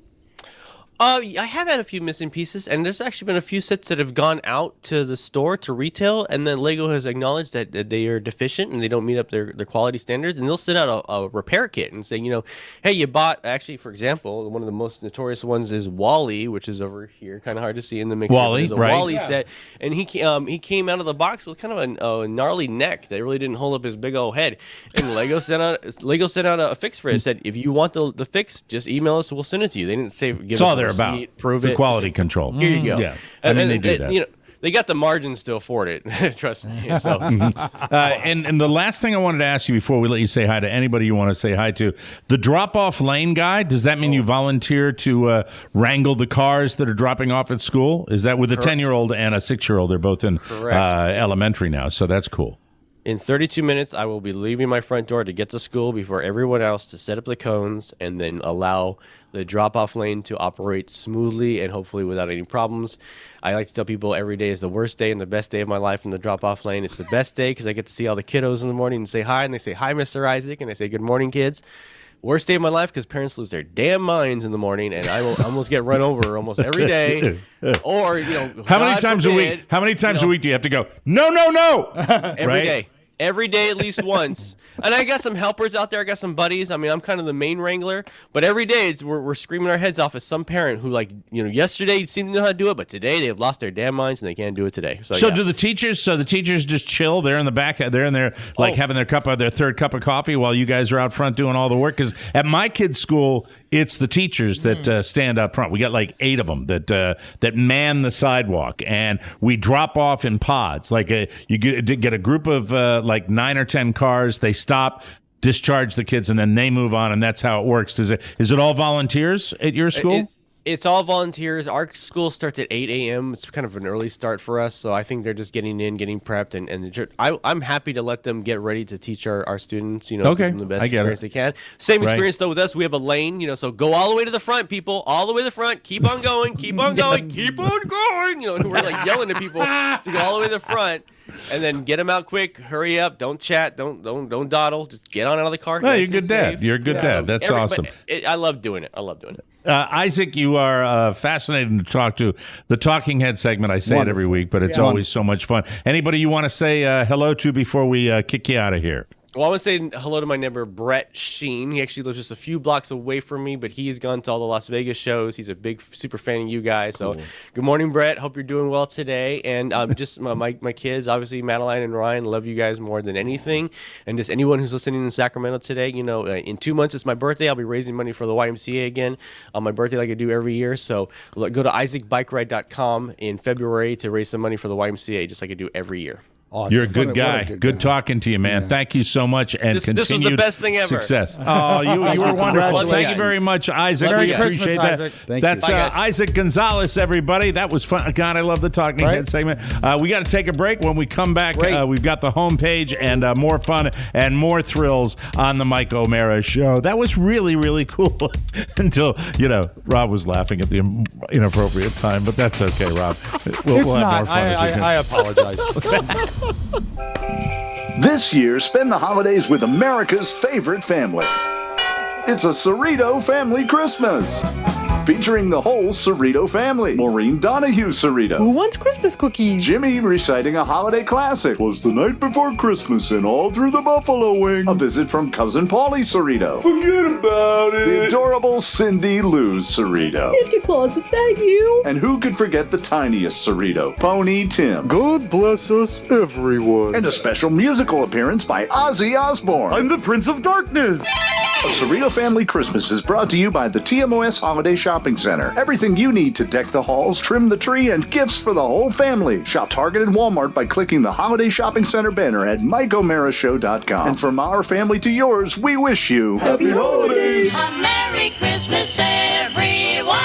I have had a few missing pieces, and there's actually been a few sets that have gone out to the store to retail, and then Lego has acknowledged that they are deficient and they don't meet up their quality standards, and they'll send out a repair kit and say, hey, you bought, actually, for example, one of the most notorious ones is Wally, which is over here, kind of hard to see in the mixer. Wally, right? Wally set, and he came out of the box with kind of a gnarly neck that really didn't hold up his big old head, and Lego sent out a fix for it. It said, if you want the fix, just email us and we'll send it to you. They didn't say give us about prove the it. quality control. Here you go. Yeah, I mean, they do that. They got the margins to afford it. Trust me. So, and the last thing I wanted to ask you before we let you say hi to anybody you want to say hi to, the drop-off lane guy. Does that mean you volunteer to wrangle the cars that are dropping off at school? Is that with a 10-year-old and a 6-year-old? They're both in elementary now, so that's cool. In 32 minutes, I will be leaving my front door to get to school before everyone else to set up the cones and then allow the drop-off lane to operate smoothly and hopefully without any problems. I like to tell people every day is the worst day and the best day of my life in the drop-off lane. It's the best day because I get to see all the kiddos in the morning and say hi, and they say, hi, Mr. Isaac, and I say, good morning, kids. Worst day of my life because parents lose their damn minds in the morning, and I will almost get run over almost every day. Or, how many times a week? How many times a week do you have to go, no? Every day. Every day at least once. And I got some helpers out there. I got some buddies. I mean, I'm kind of the main wrangler. But every day we're screaming our heads off at some parent who, yesterday seemed to know how to do it, but today they've lost their damn minds and they can't do it today. So do the teachers? So the teachers just chill. They're in the back. They're in there having their third cup of coffee while you guys are out front doing all the work. Because at my kid's school, it's the teachers that stand up front. We got 8 of them that man the sidewalk, and we drop off in pods. You get a group of 9 or 10 cars. They stop, discharge the kids, and then they move on, and that's how it works. Is it all volunteers at your school? It's all volunteers. Our school starts at 8 a.m. It's kind of an early start for us, so I think they're just getting getting prepped, and I'm happy to let them get ready to teach our students, give them the best experience they can. Same experience, though, with us. We have a lane, so go all the way to the front, people, all the way to the front. Keep on going, keep on going, keep on going. We're yelling at people to go all the way to the front. And then get them out quick. Hurry up! Don't chat. Don't dawdle. Just get on out of the car. No, you're a good dad. You're a good dad. That's awesome. I love doing it. Isaac, you are fascinating to talk to. The Talking Head segment, I say it every week, but it's always so much fun. Anybody you want to say hello to before we kick you out of here? Well, I want to say hello to my neighbor, Brett Sheen. He actually lives just a few blocks away from me, but he has gone to all the Las Vegas shows. He's a big, super fan of you guys. Cool. So good morning, Brett. Hope you're doing well today. And just my kids, obviously, Madeline and Ryan, love you guys more than anything. And just anyone who's listening in Sacramento today, in 2 months, it's my birthday. I'll be raising money for the YMCA again on my birthday like I do every year. So go to isaacbikeride.com in February to raise some money for the YMCA, just like I do every year. Awesome. You're a good guy. Good talking to you, man. Yeah. Thank you so much, and continued this was the best thing ever. Success. Oh, you were wonderful. Thank you very much, Isaac. Merry we Christmas, appreciate that. Isaac. That's Isaac Gonzalez, everybody. That was fun. God, I love the Talking Head segment. We got to take a break. When we come back, we've got the homepage and more fun and more thrills on the Mike O'Mara Show. That was really, really cool until, Rob was laughing at the inappropriate time, but that's okay, Rob. We'll have more fun. I apologize. This year, spend the holidays with America's favorite family. It's a Cerrito Family Christmas, featuring the whole Cerrito family. Maureen Donahue Cerrito. Who wants Christmas cookies? Jimmy reciting a holiday classic. Was the night before Christmas and all through the Buffalo Wing. A visit from cousin Paulie Cerrito. Forget about it. The adorable Cindy Lou Cerrito. Santa Claus, is that you? And who could forget the tiniest Cerrito, Pony Tim. God bless us, everyone. And a special musical appearance by Ozzy Osbourne. I'm the Prince of Darkness. A Cerrito Family Christmas is brought to you by the TMOS Holiday Shopping Center. Everything you need to deck the halls, trim the tree, and gifts for the whole family. Shop Target and Walmart by clicking the Holiday Shopping Center banner at MikeO'MaraShow.com. And from our family to yours, we wish you Happy Holidays! A Merry Christmas, everyone!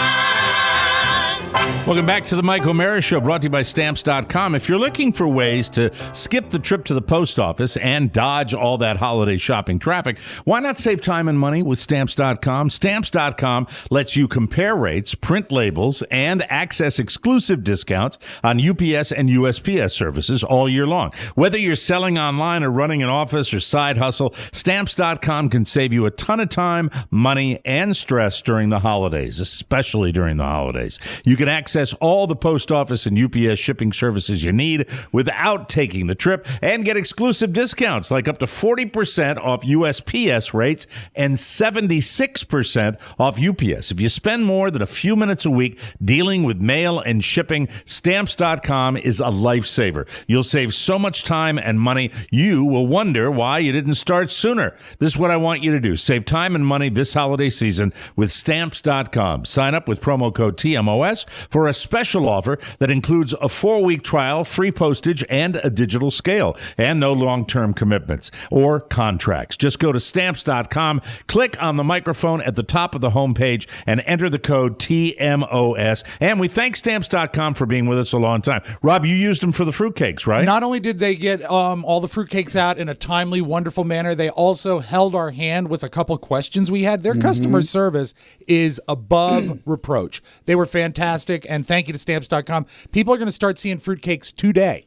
Welcome back to the Mike O'Mara Show, brought to you by Stamps.com. If you're looking for ways to skip the trip to the post office and dodge all that holiday shopping traffic, why not save time and money with Stamps.com? Stamps.com lets you compare rates, print labels, and access exclusive discounts on UPS and USPS services all year long. Whether you're selling online or running an office or side hustle, Stamps.com can save you a ton of time, money, and stress during the holidays, especially during the holidays. You can access all the post office and UPS shipping services you need without taking the trip and get exclusive discounts like up to 40% off USPS rates and 76% off UPS. If you spend more than a few minutes a week dealing with mail and shipping, Stamps.com is a lifesaver. You'll save so much time and money, you will wonder why you didn't start sooner. This is what I want you to do. Save time and money this holiday season with Stamps.com. Sign up with promo code TMOS for a special offer that includes a 4-week trial, free postage, and a digital scale, and no long-term commitments or contracts. Just go to Stamps.com, click on the microphone at the top of the homepage, and enter the code TMOS. And we thank Stamps.com for being with us a long time. Rob, you used them for the fruitcakes, right? Not only did they get all the fruitcakes out in a timely, wonderful manner, they also held our hand with a couple questions we had. Their customer service is above reproach. They were fantastic, and thank you to Stamps.com. People are going to start seeing fruitcakes today.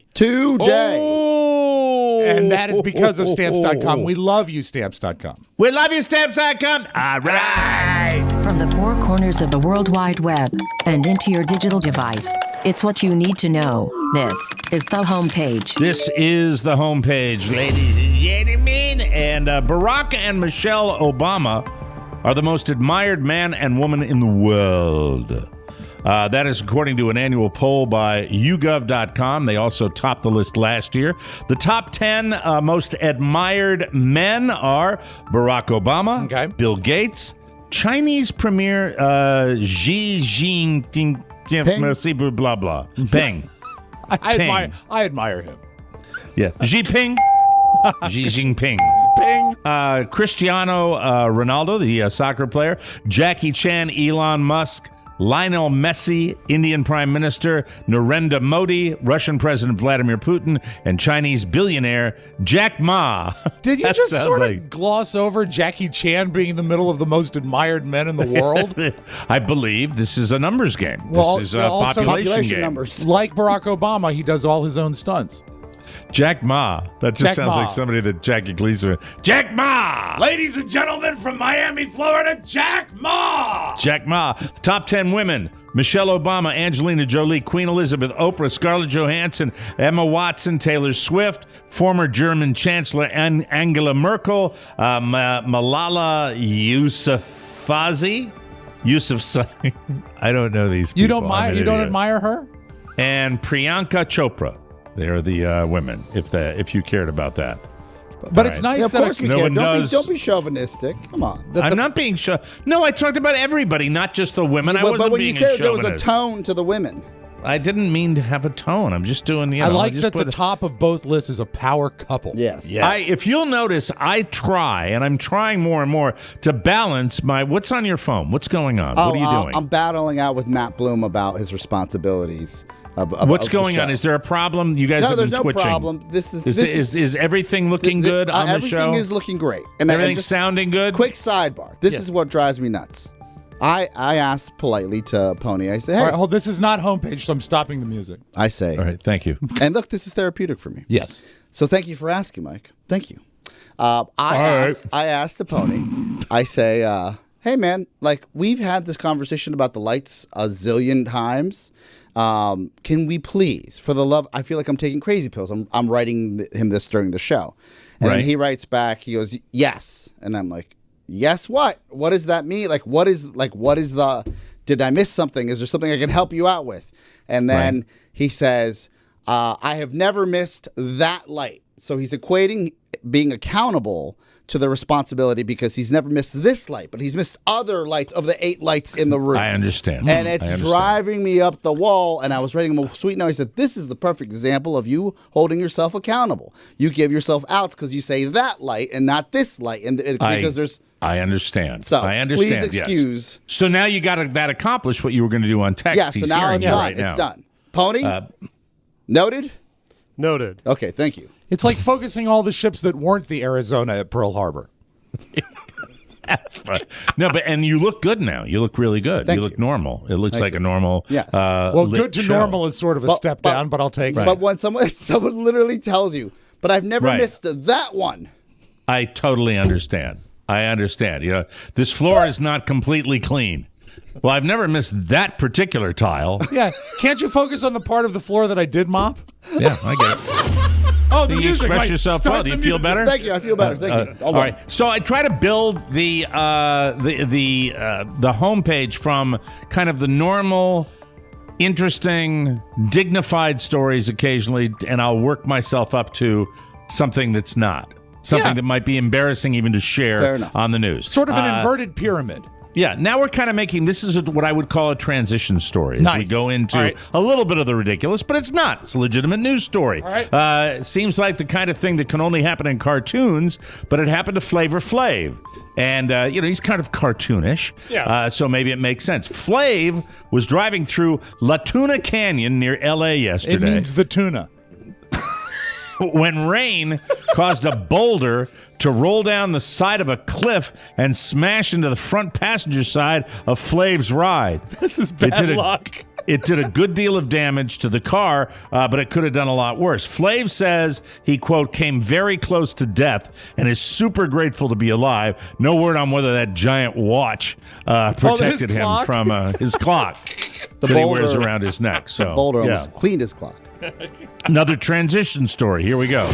Oh! And that is because of Stamps.com. We love you, Stamps.com. We love you, Stamps.com. All right. From the four corners of the World Wide Web and into your digital device, it's what you need to know. This is the homepage. This is the homepage, ladies and gentlemen. And Barack and Michelle Obama are the most admired man and woman in the world. That is according to an annual poll by YouGov.com. They also topped the list last year. The top 10 most admired men are Barack Obama, Bill Gates, Chinese Premier Xi Jinping, blah, blah. Peng. I admire him. Yeah. Xi Jinping. Xi Jinping. Cristiano Ronaldo, the soccer player. Jackie Chan, Elon Musk. Lionel Messi, Indian Prime Minister Narendra Modi, Russian President Vladimir Putin, and Chinese billionaire Jack Ma. Did you just sort of gloss over Jackie Chan being in the middle of the most admired men in the world? I believe this is a numbers game. This is a population game. Numbers. Like Barack Obama, he does all his own stunts. Jack Ma. That just sounds like somebody that Jackie Gleason. Jack Ma! Ladies and gentlemen from Miami, Florida, Jack Ma! Jack Ma. Top 10 women. Michelle Obama, Angelina Jolie, Queen Elizabeth, Oprah, Scarlett Johansson, Emma Watson, Taylor Swift, former German Chancellor Angela Merkel, Malala Yousafzai. I don't know these people. You don't admire her? And Priyanka Chopra. They are the women, if you cared about that. But it's nice that no one does. Don't be chauvinistic. Come on. I'm not being No, I talked about everybody, not just the women. I wasn't being a chauvinist. But when you said there was a tone to the women. I didn't mean to have a tone. I'm just doing, I like that the top of both lists is a power couple. Yes. If you'll notice, I try, and I'm trying more and more to balance my. What's on your phone? What's going on? What are you doing? I'm battling out with Matt Bloom about his responsibilities. What's going on? Is there a problem? You guys have been twitching. No, there's no problem. Is everything looking good on the show? Everything is looking great. And everything's sounding good? Quick sidebar. This is what drives me nuts. I asked politely to Pony. I say, hey. All right, hold. This is not homepage, so I'm stopping the music. I say. All right, thank you. And look, this is therapeutic for me. Yes. So thank you for asking, Mike. Thank you. I asked the Pony. I say, hey, man, like we've had this conversation about the lights a zillion times. Can we please, for the love, I feel like I'm taking crazy pills. I'm writing him this during the show. And then he writes back, he goes, yes. And I'm like, yes, what? What does that mean? Did I miss something? Is there something I can help you out with? And then he says, I have never missed that light. So he's equating being accountable to the responsibility because he's never missed this light, but he's missed other lights of the 8 lights in the room. I understand. And it's driving me up the wall, and I was writing him a sweet note. He said, this is the perfect example of you holding yourself accountable. You give yourself outs because you say that light and not this light, and because there's I understand. So I understand. please excuse. Yes. So now you got that accomplished what you were going to do on text. Yeah, so He's now hearing it's you done. right now. It's done. Pony? Noted? Noted. Okay, thank you. It's like focusing all the ships that weren't the Arizona at Pearl Harbor. That's fun. No, and you look good now. You look really good. Thank You look you. normal. It looks like a normal. Yeah. Well, lit good to show. normal is sort of a step down, but I'll take it. But when someone literally tells you, but I've never Right. missed that one. I totally understand. I understand. You know, this floor is not completely clean. Well, I've never missed that particular tile. Yeah. Can't you focus on the part of the floor that I did mop? Yeah, I get it. Oh, the You music. express Mike. yourself Start well. Do the you feel music. better? Thank you. I feel better. Thank you. All right. So I try to build the homepage from kind of the normal, interesting, dignified stories occasionally, and I'll work myself up to something that's not. Something that might be embarrassing even to share on the news. Sort of an inverted pyramid. Yeah, now we're kind of making this is what I would call a transition story. As we go into a little bit of the ridiculous, but it's not. It's a legitimate news story. All right. Seems like the kind of thing that can only happen in cartoons, but it happened to Flavor Flav. And, he's kind of cartoonish, so maybe it makes sense. Flav was driving through La Tuna Canyon near L.A. yesterday. It means the tuna. When rain caused a boulder to roll down the side of a cliff and smash into the front passenger side of Flav's ride. This is bad luck. It did a good deal of damage to the car, but it could have done a lot worse. Flav says he, quote, came very close to death and is super grateful to be alive. No word on whether that giant watch protected him from his clock that he wears around his neck. So, The boulder almost cleaned his clock. Another transition story. Here we go.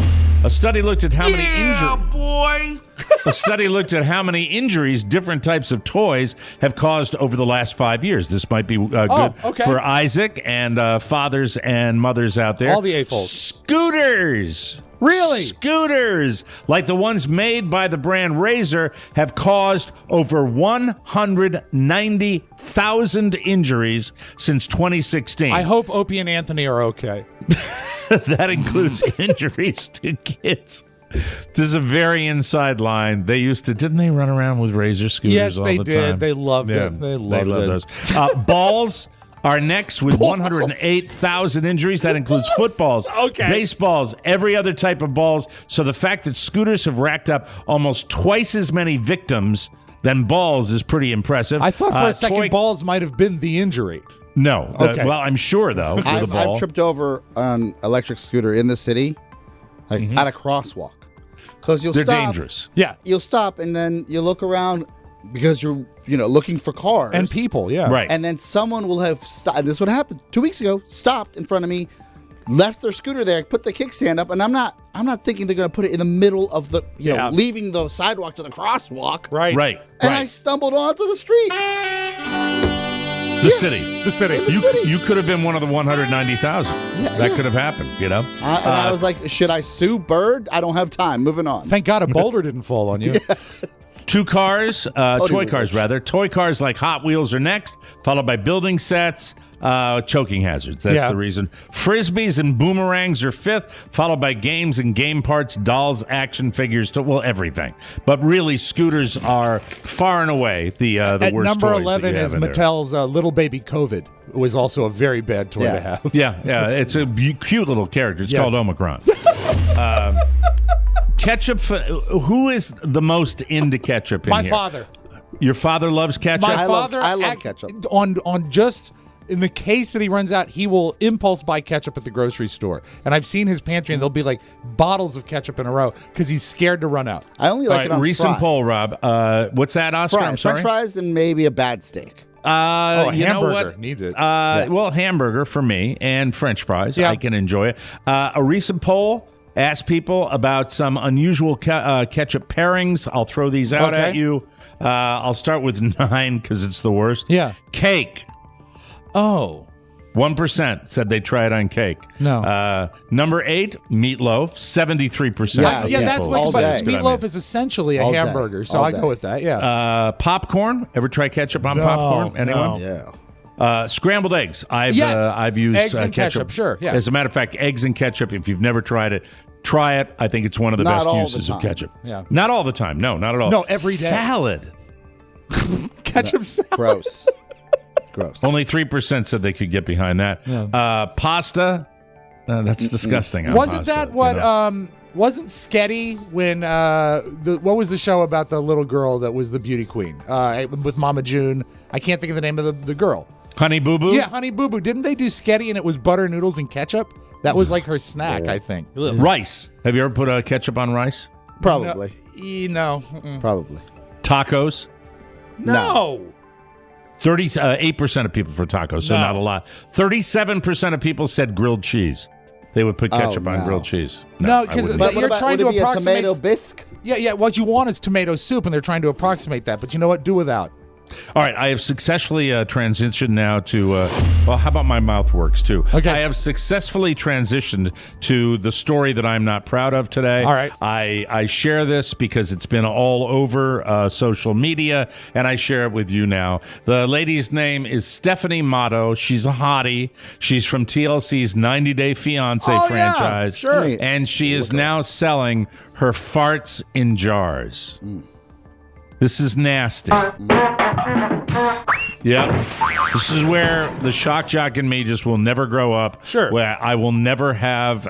A study looked at how many A study looked at how many injuries different types of toys have caused over the last 5 years. This might be good for Isaac and fathers and mothers out there. All the A-folds. Scooters. Really? Scooters, like the ones made by the brand Razor, have caused over 190,000 injuries since 2016. I hope Opie and Anthony are okay. That includes injuries to kids. This is a very inside line. They used to, didn't they run around with Razor scooters Yes, all they the did. time? They loved it. They loved it. those. Balls are next with 108,000 injuries. That includes footballs, baseballs, every other type of balls. So the fact that scooters have racked up almost twice as many victims than balls is pretty impressive. I thought for a second balls might have been the injury. No. Okay. Well, I'm sure, though, for the ball. I've tripped over an electric scooter in the city, at a crosswalk. Because They're dangerous. Yeah. You'll stop and then you look around because you're looking for cars And people, yeah. Right. and then someone will have stopped. And this is what happened 2 weeks ago. Stopped in front of me, left their scooter there, put the kickstand up, and I'm not thinking they're going to put it in the middle of the leaving the sidewalk to the crosswalk. Right. And I stumbled onto the street. The city. The city. In the city. You could have been one of the 190,000. That could have happened, And I was like, should I sue Bird? I don't have time. Moving on. Thank God a boulder didn't fall on you. Two cars, toy cars wheels. rather. Toy cars like Hot Wheels are next, followed by building sets, choking hazards. That's the reason. Frisbees and boomerangs are fifth, followed by games and game parts, dolls, action figures, everything. But really, scooters are far and away the At worst number toys 11 that you have is in there. Little Baby COVID. It was also a very bad toy to have. Yeah, it's a cute little character. It's called Omicron. Ketchup. Who is the most into ketchup in My here? father. Your father loves ketchup? My father, I love ketchup. On just in the case that he runs out, he will impulse buy ketchup at the grocery store. And I've seen his pantry, and there'll be like bottles of ketchup in a row because he's scared to run out. I only like it on recent fries. poll, Rob. What's that, Oscar? Fries. I'm sorry. French fries and maybe a bad steak. You know hamburger what? needs it. Well, hamburger for me and French fries. Yeah. I can enjoy it. A recent poll asked people about some unusual ketchup pairings. I'll throw these out at you. I'll start with 9 because it's the worst. Yeah. Cake. Oh. 1% said they try it on cake. No. Number 8, meatloaf. 73%. Yeah, that's what all day. meatloaf is essentially a All day. hamburger, so All I day. go with that. Yeah. Popcorn. Ever try ketchup on popcorn? Anyone? Yeah. Scrambled eggs. I've Yes. used Eggs and ketchup, sure, yeah. As a matter of fact, eggs and ketchup, if you've never tried it, Try it. I think it's one of the Not best all the uses of time. ketchup. Yeah. Not all the time. No, not at all. No, every day. Salad. Ketchup salad. Gross. Gross. Only 3% said they could get behind that. Yeah. Pasta. That's disgusting. on Wasn't pasta, that what? you know? Wasn't Sketty when? What was the show about the little girl that was the beauty queen with Mama June? I can't think of the name of the girl. Honey Boo Boo? Yeah, Honey Boo Boo. Didn't they do Sketty and it was butter noodles and ketchup? That was like her snack, I think. Rice. Have you ever put ketchup on rice? Probably. No. Mm-mm. Probably. Tacos. No. 38% of people for tacos, so not a lot. 37% of people said grilled cheese. They would put ketchup on grilled cheese. No, because you're trying to approximate. A tomato bisque? Yeah. What you want is tomato soup, and they're trying to approximate that. But you know what? Do without. All right, I have successfully transitioned now to, well, how about my mouth works too? Okay. I have successfully transitioned to the story that I'm not proud of today. All right. I share this because it's been all over social media, and I share it with you now. The lady's name is Stephanie Motto. She's a hottie. She's from TLC's 90 Day Fiancé franchise. Yeah, sure. And she is now selling her farts in jars. This is nasty. Yeah. This is where the shock jock in me just will never grow up. Sure. Where I will never have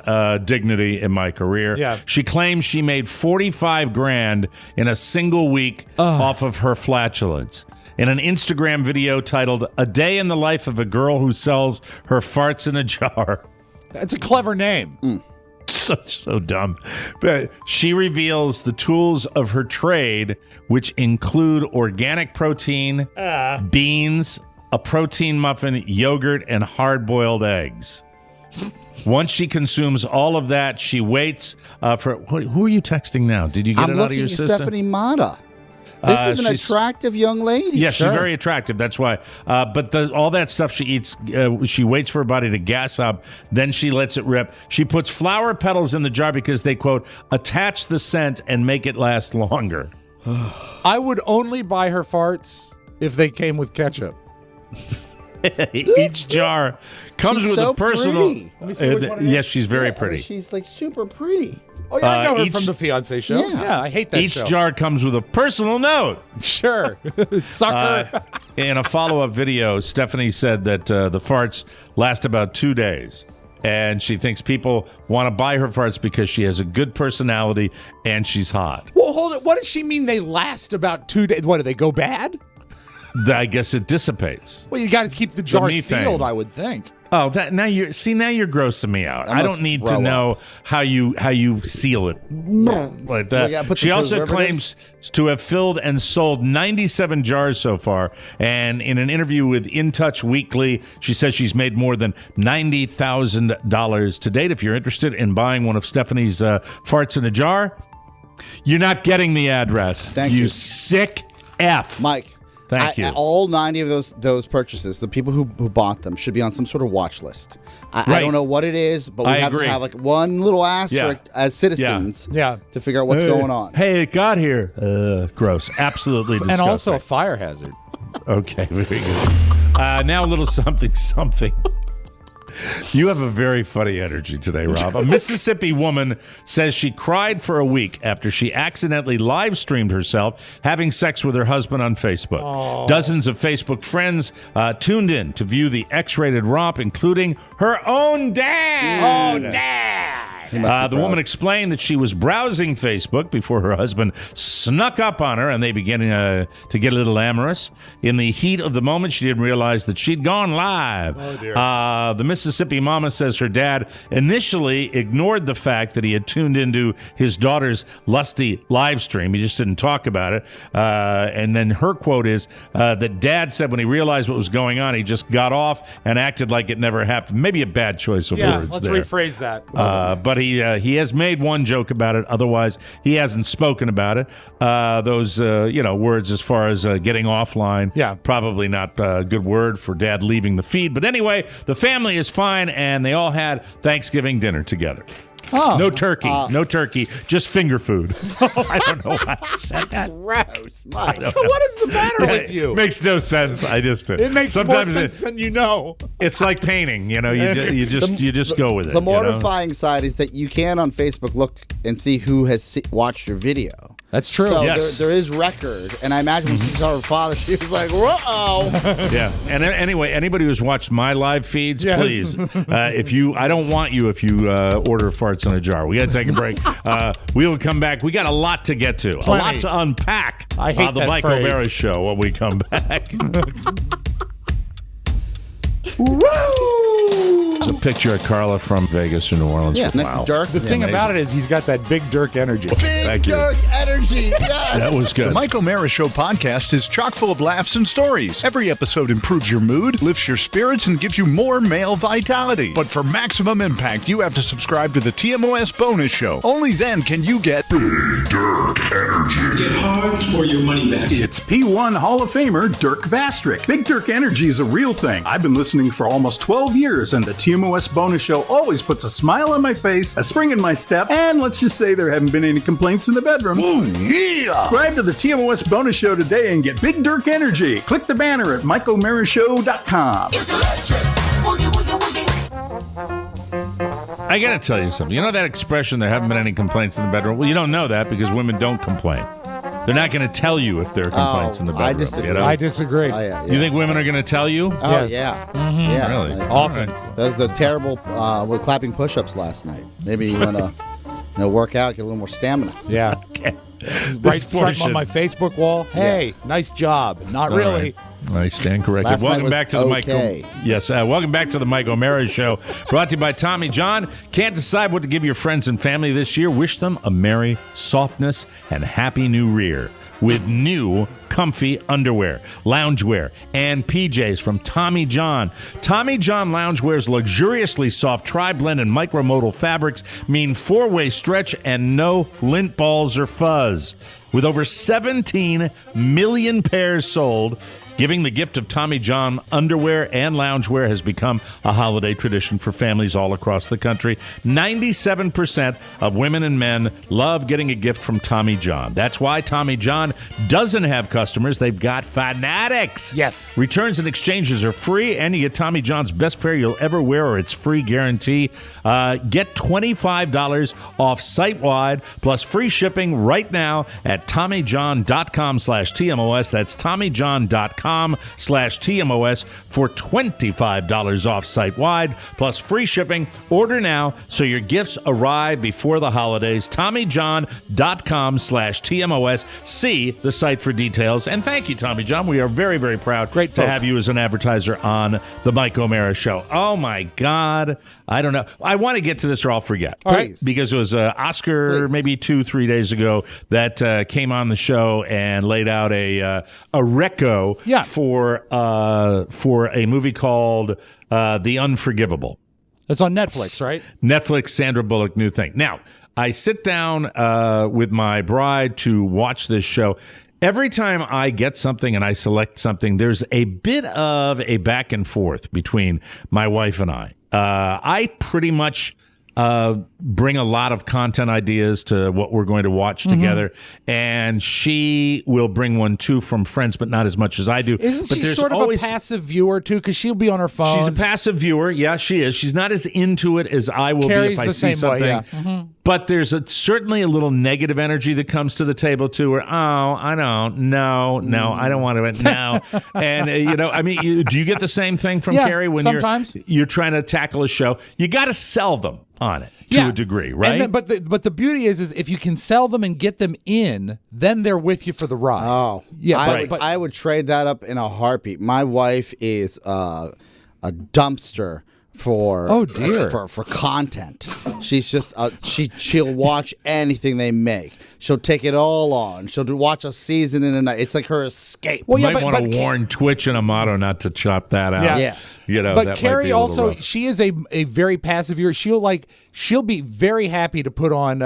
dignity in my career. Yeah. She claims she made $45,000 in a single week off of her flatulence. In an Instagram video titled "A Day in the Life of a Girl Who Sells Her Farts in a Jar." That's a clever name. So dumb. But she reveals the tools of her trade, which include organic protein, beans, a protein muffin, yogurt, and hard-boiled eggs. Once she consumes all of that, she waits for... Who are you texting now? Did you get it out of your system? Stephanie Mata. This is an attractive young lady. Yes, she's very attractive. That's why. But all that stuff she eats, she waits for her body to gas up. Then she lets it rip. She puts flower petals in the jar because they, quote, attach the scent and make it last longer. I would only buy her farts if they came with ketchup. Each jar comes with a personal... Pretty. Let me see which one it is. Yes, she's very pretty. She's like super pretty. Oh, yeah, I know her each- from the Fiancé show. Yeah, I hate that Each show. jar comes with a personal note. Sure. Sucker. In a follow-up video, Stephanie said that the farts last about 2 days. And she thinks people want to buy her farts because she has a good personality and she's hot. Well, hold it. What does she mean they last about 2 days? What, do they go bad? I guess it dissipates. Well, you got to keep the jar methane. sealed, I would think. Oh, now you're grossing me out. I don't need to know how you seal it like that. She also claims to have filled and sold 97 jars so far. And in an interview with In Touch Weekly, she says she's made more than $90,000 to date. If you're interested in buying one of Stephanie's farts in a jar, you're not getting the address. Thank you. You sick F. Mike. Thank you. All 90 of those purchases, the people who bought them should be on some sort of watch list. I don't know what it is, but we have to have like one little asterisk as citizens to figure out what's going on. Hey, it got here. Gross. Absolutely disgusting. And also a fire hazard. Okay, very good. Now a little something. You have a very funny energy today, Rob. A Mississippi woman says she cried for a week after she accidentally live streamed herself having sex with her husband on Facebook. Aww. Dozens of Facebook friends tuned in to view the X-rated romp, including her own dad. Oh, Dad! The woman explained that she was browsing Facebook before her husband snuck up on her and they began to get a little amorous. In the heat of the moment, she didn't realize that she'd gone live. Oh, dear. The Mississippi mama says her dad initially ignored the fact that he had tuned into his daughter's lusty live stream. He just didn't talk about it. And then her quote is that dad said when he realized what was going on, he just got off and acted like it never happened. Maybe a bad choice of words let's there. rephrase that. But he has made one joke about it. Otherwise, he hasn't spoken about it. Those words as far as getting offline, probably not a good word for dad leaving the feed. But anyway, the family is fine, and they all had Thanksgiving dinner together. Oh. No turkey. No turkey. Just finger food. I don't know why I said that. Gross, Mike. What is the matter with you? It makes no sense. I just it makes more sense than you know. It's like painting. You just go with it. The mortifying side is that you can on Facebook look and see who has watched your video. That's true. So yes. there is record, and I imagine when she saw her father, she was like, "Whoa!" Yeah. And anyway, anybody who's watched my live feeds, please, I don't want you if you order farts in a jar. We got to take a break. We will come back. We got a lot to get to, a lot to unpack. I hate the Mike O'Mara Show when we come back. It's a picture of Carla from Vegas or New Orleans. Yeah, next to Dirk. The thing about it is he's got that big Dirk energy. Big Dirk energy, yes. That was good. The Mike O'Mara Show podcast is chock full of laughs and stories. Every episode improves your mood, lifts your spirits, and gives you more male vitality. But for maximum impact, you have to subscribe to the TMOS bonus show. Only then can you get Big Dirk energy. Get hard for your money back. It's P1 Hall of Famer Dirk Vastrick. Big Dirk energy is a real thing. I've been listening for almost 12 years, and the TMOS bonus show always puts a smile on my face, a spring in my step, and let's just say there haven't been any complaints in the bedroom. Ooh, yeah! Subscribe to the TMOS bonus show today and get Big Dirk energy. Click the banner at MikeO'MaraShow.com. It's electric. Boogie, boogie, boogie. I got to tell you something. You know that expression, there haven't been any complaints in the bedroom? Well, you don't know that because women don't complain. They're not going to tell you if there are complaints in the bedroom. I disagree. You know? I disagree. Yeah. You think women are going to tell you? Oh, Yes. yeah. Mm-hmm. Yeah. Really? Often. All That was the terrible with clapping push-ups last night. Maybe you want to work out, get a little more stamina. Yeah. Okay. Right something on my Facebook wall. Hey, nice job. Not All really. right. I stand corrected. Last night Welcome was back to the Mike. okay. Yes, welcome back to the Mike O'Mara Show, brought to you by Tommy John. Can't decide what to give your friends and family this year? Wish them a merry softness and happy new year with new comfy underwear, loungewear, and PJs from Tommy John. Tommy John Loungewear's luxuriously soft tri-blend and micromodal fabrics mean four-way stretch and no lint balls or fuzz. With over 17 million pairs sold, giving the gift of Tommy John underwear and loungewear has become a holiday tradition for families all across the country. 97% of women and men love getting a gift from Tommy John. That's why Tommy John doesn't have customers. They've got fanatics. Yes. Returns and exchanges are free, and you get Tommy John's best pair you'll ever wear, or it's free guarantee. Get $25 off site-wide plus free shipping right now at TommyJohn.com/TMOS. That's TommyJohn.com/TMOS for $25 off site-wide plus free shipping. Order now so your gifts arrive before the holidays. TommyJohn.com/TMOS. See the site for details. And thank you, Tommy John. We are very, very proud to have you as an advertiser on the Mike O'Mara Show. Oh, my God. I don't know. I want to get to this or I'll forget. All right. Because it was Oscar maybe 2-3 days ago that came on the show and laid out a reco for a movie called The Unforgivable. It's on Netflix, right? Netflix, Sandra Bullock, new thing. Now, I sit down with my bride to watch this show. Every time I get something and I select something, there's a bit of a back and forth between my wife and I. I pretty much bring a lot of content ideas to what we're going to watch together, and she will bring one too from friends, but not as much as I do. Isn't she sort of a passive viewer too? Because she'll be on her phone. She's a passive viewer. Yeah, she is. She's not as into it as I will Carrie's be if I the see same something. way, yeah. Mm-hmm. But there's certainly a little negative energy that comes to the table too. Where I don't. No, I don't want to. No, and I mean, do you get the same thing from Carrie when sometimes you're trying to tackle a show? You got to sell them on it to a degree, right? And then, but the beauty is if you can sell them and get them in, then they're with you for the ride. Oh, yeah. I would trade that up in a heartbeat. My wife is a dumpster for for content. She's just she'll watch anything they make. She'll take it all on. She'll watch a season in a night. It's like her escape. Well, you might want to warn Twitch and Amato not to chop that out. Yeah. But that Carrie might be also, rough. she is a very passive viewer. She'll be very happy to put on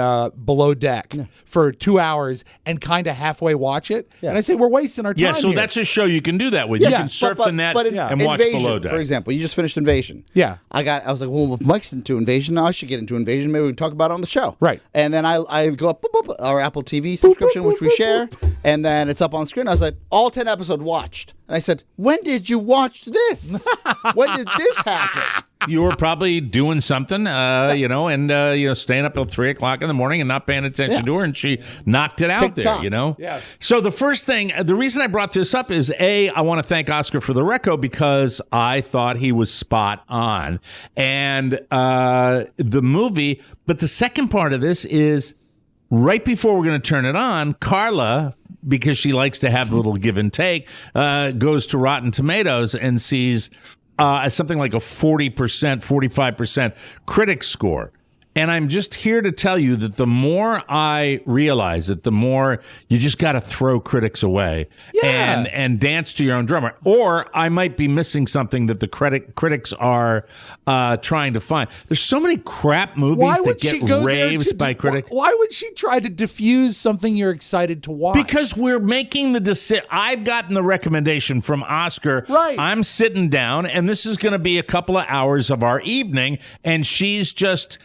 Below Deck for 2 hours and kind of halfway watch it. Yeah. And I say we're wasting our time. Yeah, so here. that's a show you can do that with. You can surf the net and watch Invasion, Below Deck. for example, you just finished Invasion. Yeah. I was like, well, if Mike's into Invasion, now I should get into Invasion. Invasion. Maybe we can talk about it on the show. Right. And then I go up, boop, boop, our Apple TV subscription, which we share, and then it's up on screen. I was like, all 10 episodes watched. And I said, when did you watch this? When did this happen? You were probably doing something, and staying up till 3 o'clock in the morning and not paying attention to her, and she knocked it out TikTok. there, Yeah. So the first thing, the reason I brought this up is, I want to thank Oscar for the reco because I thought he was spot on. And the movie, but the second part of this is right before we're going to turn it on, Carla, because she likes to have a little give and take, goes to Rotten Tomatoes and sees something like a 40%, 45% critic score. And I'm just here to tell you that the more I realize that, the more you just got to throw critics away and dance to your own drummer. Or I might be missing something that the critics are trying to find. There's so many crap movies that get raves by critics. Why would she try to diffuse something you're excited to watch? Because we're making the decision. I've gotten the recommendation from Oscar. Right. I'm sitting down, and this is going to be a couple of hours of our evening, and she's just...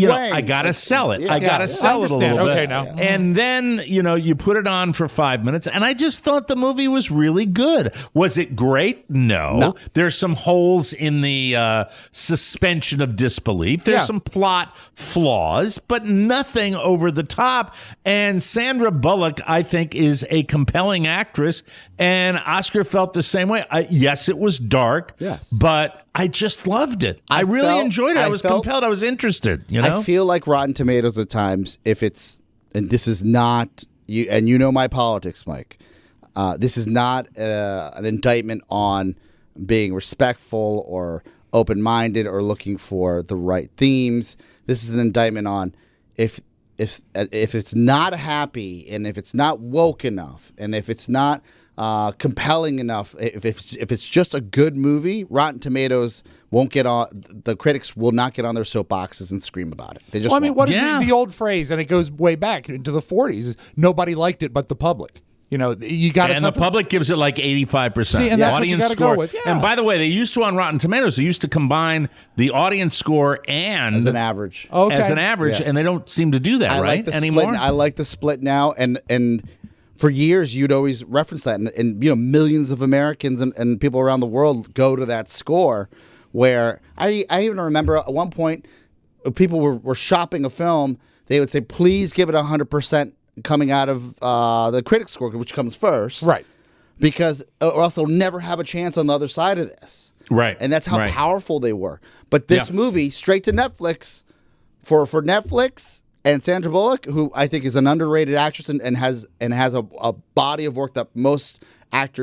I got to sell it. I got to sell it a little bit. Okay, now. And then, you put it on for 5 minutes, and I just thought the movie was really good. Was it great? No. There's some holes in the suspension of disbelief. There's some plot flaws, but nothing over the top. And Sandra Bullock, I think, is a compelling actress, and Oscar felt the same way. Yes, it was dark, but I just loved it. I really enjoyed it. I was compelled. I was interested. I feel like Rotten Tomatoes at times, if it's, and this is not, and you know my politics, Mike, this is not an indictment on being respectful or open-minded or looking for the right themes. This is an indictment on if it's not happy, and if it's not woke enough, and if it's not compelling enough, if it's just a good movie, Rotten Tomatoes won't get on. The critics will not get on their soapboxes and scream about it. They just. What is the old phrase? And it goes way back into the 40s. Is nobody liked it but the public. You got to. And the public gives it like 85%. See, and that's what you got to go with. Yeah. And by the way, they used to on Rotten Tomatoes. They used to combine the audience score and as an average. And they don't seem to do that anymore. I like the split now, and for years you'd always reference that, and millions of Americans and people around the world go to that score. Where I even remember at one point, people were shopping a film. They would say, "Please give it 100%." Coming out of the critic score, which comes first. Right. Because or else they'll never have a chance on the other side of this. Right. And that's how powerful they were. But this movie, straight to Netflix, for Netflix and Sandra Bullock, who I think is an underrated actress and has a body of work that most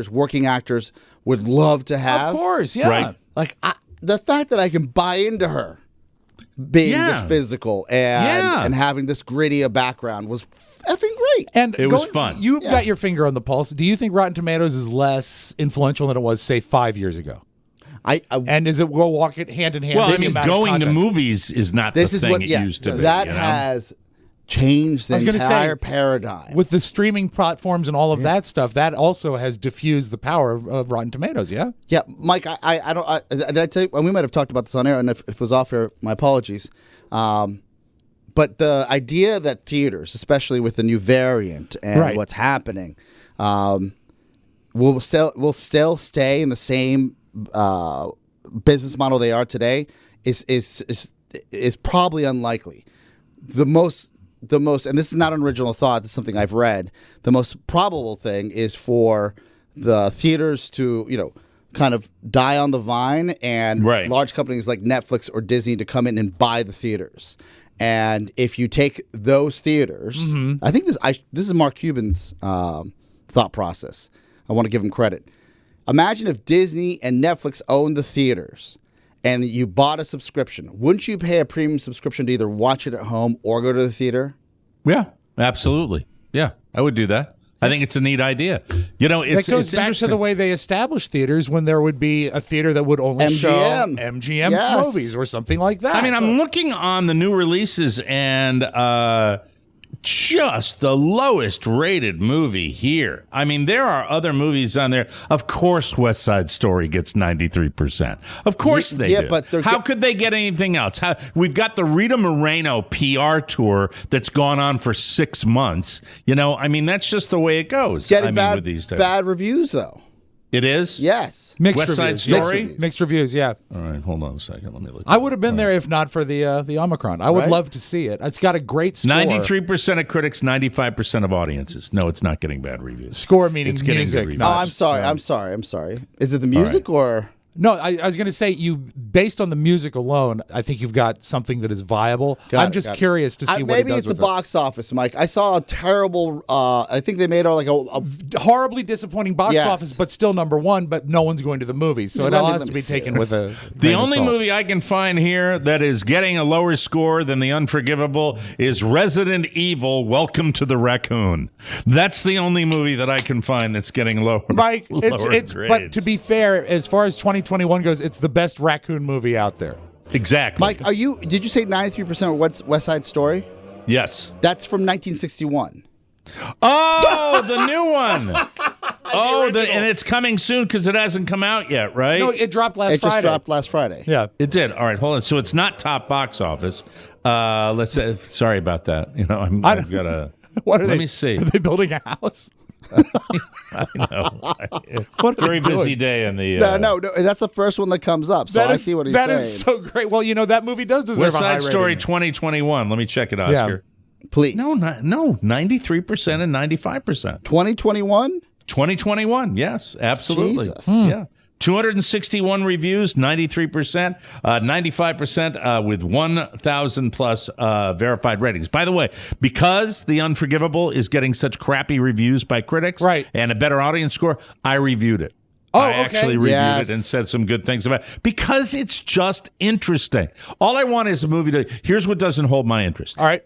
working actors, would love to have. Of course, yeah. Right. Like, the fact that I can buy into her being this physical and having this gritty a background was effing great. And it was fun. You've got your finger on the pulse. Do you think Rotten Tomatoes is less influential than it was, say, 5 years ago? And is it will walk it hand in hand? Well, going to movies is not the thing it used to be. That has changed the entire paradigm. With the streaming platforms and all of that stuff, that also has diffused the power of Rotten Tomatoes, yeah? Yeah, Mike, I don't... did I tell you? Well, we might have talked about this on air, and if it was off air, my apologies. But the idea that theaters, especially with the new variant and what's happening, will still stay in the same business model they are today is probably unlikely. The most, and this is not an original thought. This is something I've read. The most probable thing is for the theaters to, kind of die on the vine, and large companies like Netflix or Disney to come in and buy the theaters. And if you take those theaters, I think this is Mark Cuban's thought process. I want to give him credit. Imagine if Disney and Netflix owned the theaters and you bought a subscription. Wouldn't you pay a premium subscription to either watch it at home or go to the theater? Yeah, absolutely. Yeah, I would do that. I think it's a neat idea. It goes back to the way they established theaters when there would be a theater that would only show MGM movies or something like that. I mean, I'm looking on the new releases, and just the lowest rated movie here. I mean, there are other movies on there. Of course, West Side Story gets 93%. Of course they do. But how could they get anything else? We've got the Rita Moreno PR tour that's gone on for 6 months. You know, I mean, that's just the way it goes. It's getting bad reviews, though. It is? Yes. West Side Story? Mixed reviews, yeah. All right, hold on a second. Let me look. I would have been there if not for the Omicron. I would love to see it. It's got a great score. 93% of critics, 95% of audiences. No, it's not getting bad reviews. Score meaning it's getting music. Oh, I'm sorry. Is it the music or... No, I was going to say, based on the music alone, I think you've got something that is viable. I'm just curious to see what it does with it. Maybe it's the box office, Mike. I saw a terrible, I think they made like a horribly disappointing box office, but still number one, but no one's going to the movies. So it all has to be taken with a The only movie I can find here that is getting a lower score than The Unforgivable is Resident Evil, Welcome to the Raccoon. That's the only movie that I can find that's getting lower. Mike, it's but to be fair, as far as 2021 goes, it's the best raccoon movie out there. Exactly. Mike, did you say 93% West Side Story? Yes. That's from 1961. Oh, the new one. And it's coming soon because it hasn't come out yet, right? No, it dropped last Friday. It just dropped last Friday. Yeah. It did. All right, hold on. So it's not top box office. Let's say, sorry about that. You know, I've got to... Let me see. Are they building a house? I know. Very busy day in the... No, that's the first one that comes up, so I see what he's saying. That is so great. Well, you know, that movie does deserve West a high Side Story rating. 2021. Let me check it, Oscar. Yeah. Please. No, 93% and 95%. 2021? 2021, yes, absolutely. Jesus. Yeah. 261 reviews, 93%, 95% with 1,000 plus verified ratings. By the way, because The Unforgivable is getting such crappy reviews by critics and a better audience score, I reviewed it. I actually reviewed it and said some good things about it because it's just interesting. All I want is a movie here's what doesn't hold my interest. All right.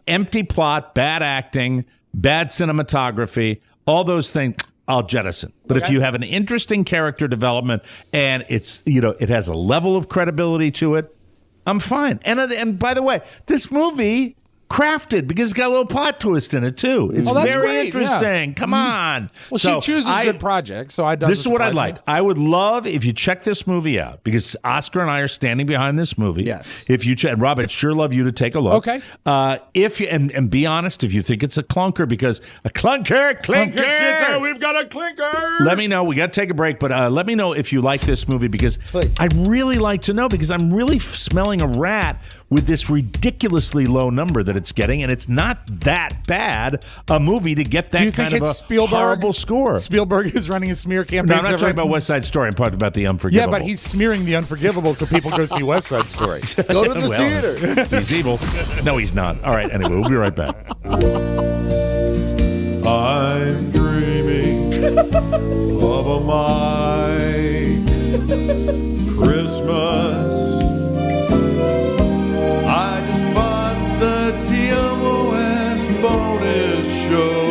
Empty plot, bad acting, bad cinematography, all those things. I'll jettison. But if you have an interesting character development and it's, it has a level of credibility to it, I'm fine. And by the way, this movie crafted because it's got a little plot twist in it too. It's very interesting. Yeah. Come on. Well, she chooses good projects, so this is what I'd like. I would love if you check this movie out because Oscar and I are standing behind this movie. Yes. If you check, Rob, I'd sure love you to take a look. Okay. If you and be honest, if you think it's a clunker, because a clinker, we've got a clinker. Let me know. We got to take a break, but let me know if you like this movie because I'd really like to know because I'm really smelling a rat with this ridiculously low number that it's getting, and it's not that bad a movie to get that kind of a horrible score. Spielberg is running a smear campaign. No, I'm not talking about West Side Story. I'm talking about The Unforgivable. Yeah, but he's smearing The Unforgivable so people go see West Side Story. Go to the theater. He's evil. No, he's not. All right, anyway, we'll be right back. I'm dreaming of a Mike Christmas. I just bought the TMOS bonus show.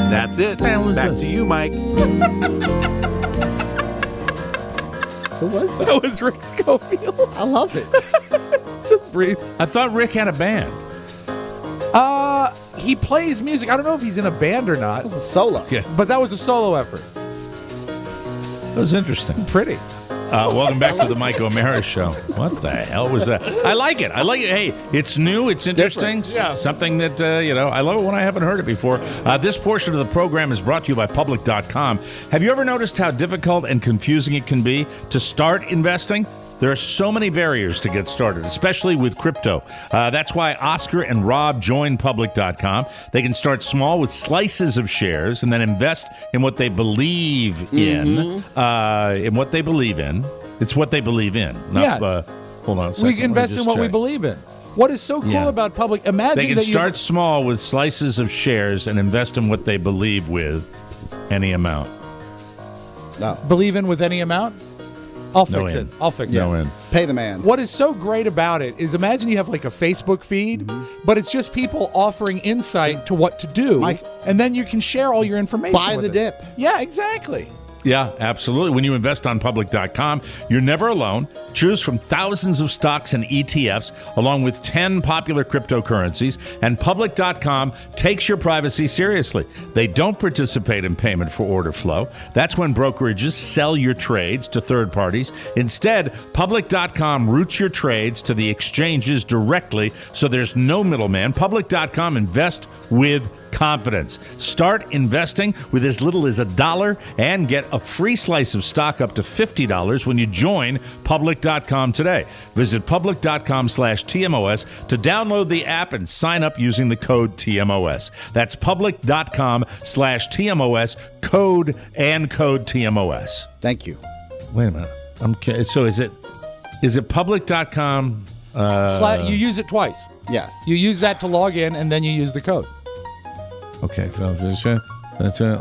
That's it. Back to you, Mike. Who was that? That was Rick Schofield. I love it. Just breathe. I thought Rick had a band. He plays music. I don't know if he's in a band or not. It was a solo. Yeah. But that was a solo effort. That was interesting. Pretty. Welcome back to the Mike O'Mara Show. What the hell was that? I like it. Hey, it's new. It's interesting. Yeah. Something that, I love it when I haven't heard it before. This portion of the program is brought to you by Public.com. Have you ever noticed how difficult and confusing it can be to start investing? There are so many barriers to get started, especially with crypto. That's why Oscar and Rob joined Public.com. They can start small with slices of shares and then invest in what they believe in. In what they believe in. It's what they believe in. Not, hold on a second. We invest in what we believe in. What is so cool about Public? Imagine they can start small with slices of shares and invest in what they believe with any amount. No. Believe in with any amount? I'll fix it. I'll fix it. Pay the man. What is so great about it is imagine you have like a Facebook feed, but it's just people offering insight to what to do, and then you can share all your information. Buy the dip. Yeah, exactly. Yeah, absolutely. When you invest on public.com, you're never alone. Choose from thousands of stocks and ETFs, along with 10 popular cryptocurrencies, and public.com takes your privacy seriously. They don't participate in payment for order flow. That's when brokerages sell your trades to third parties. Instead, public.com routes your trades to the exchanges directly, so there's no middleman. Public.com invest with confidence. Start investing with as little as $1 and get a free slice of stock up to $50 when you join public.com today. Visit public.com/TMOS to download the app and sign up using the code TMOS. That's public.com/TMOS, code TMOS. Thank you. Wait a minute. So is it public.com? You use it twice. Yes. You use that to log in, and then you use the code. Okay, let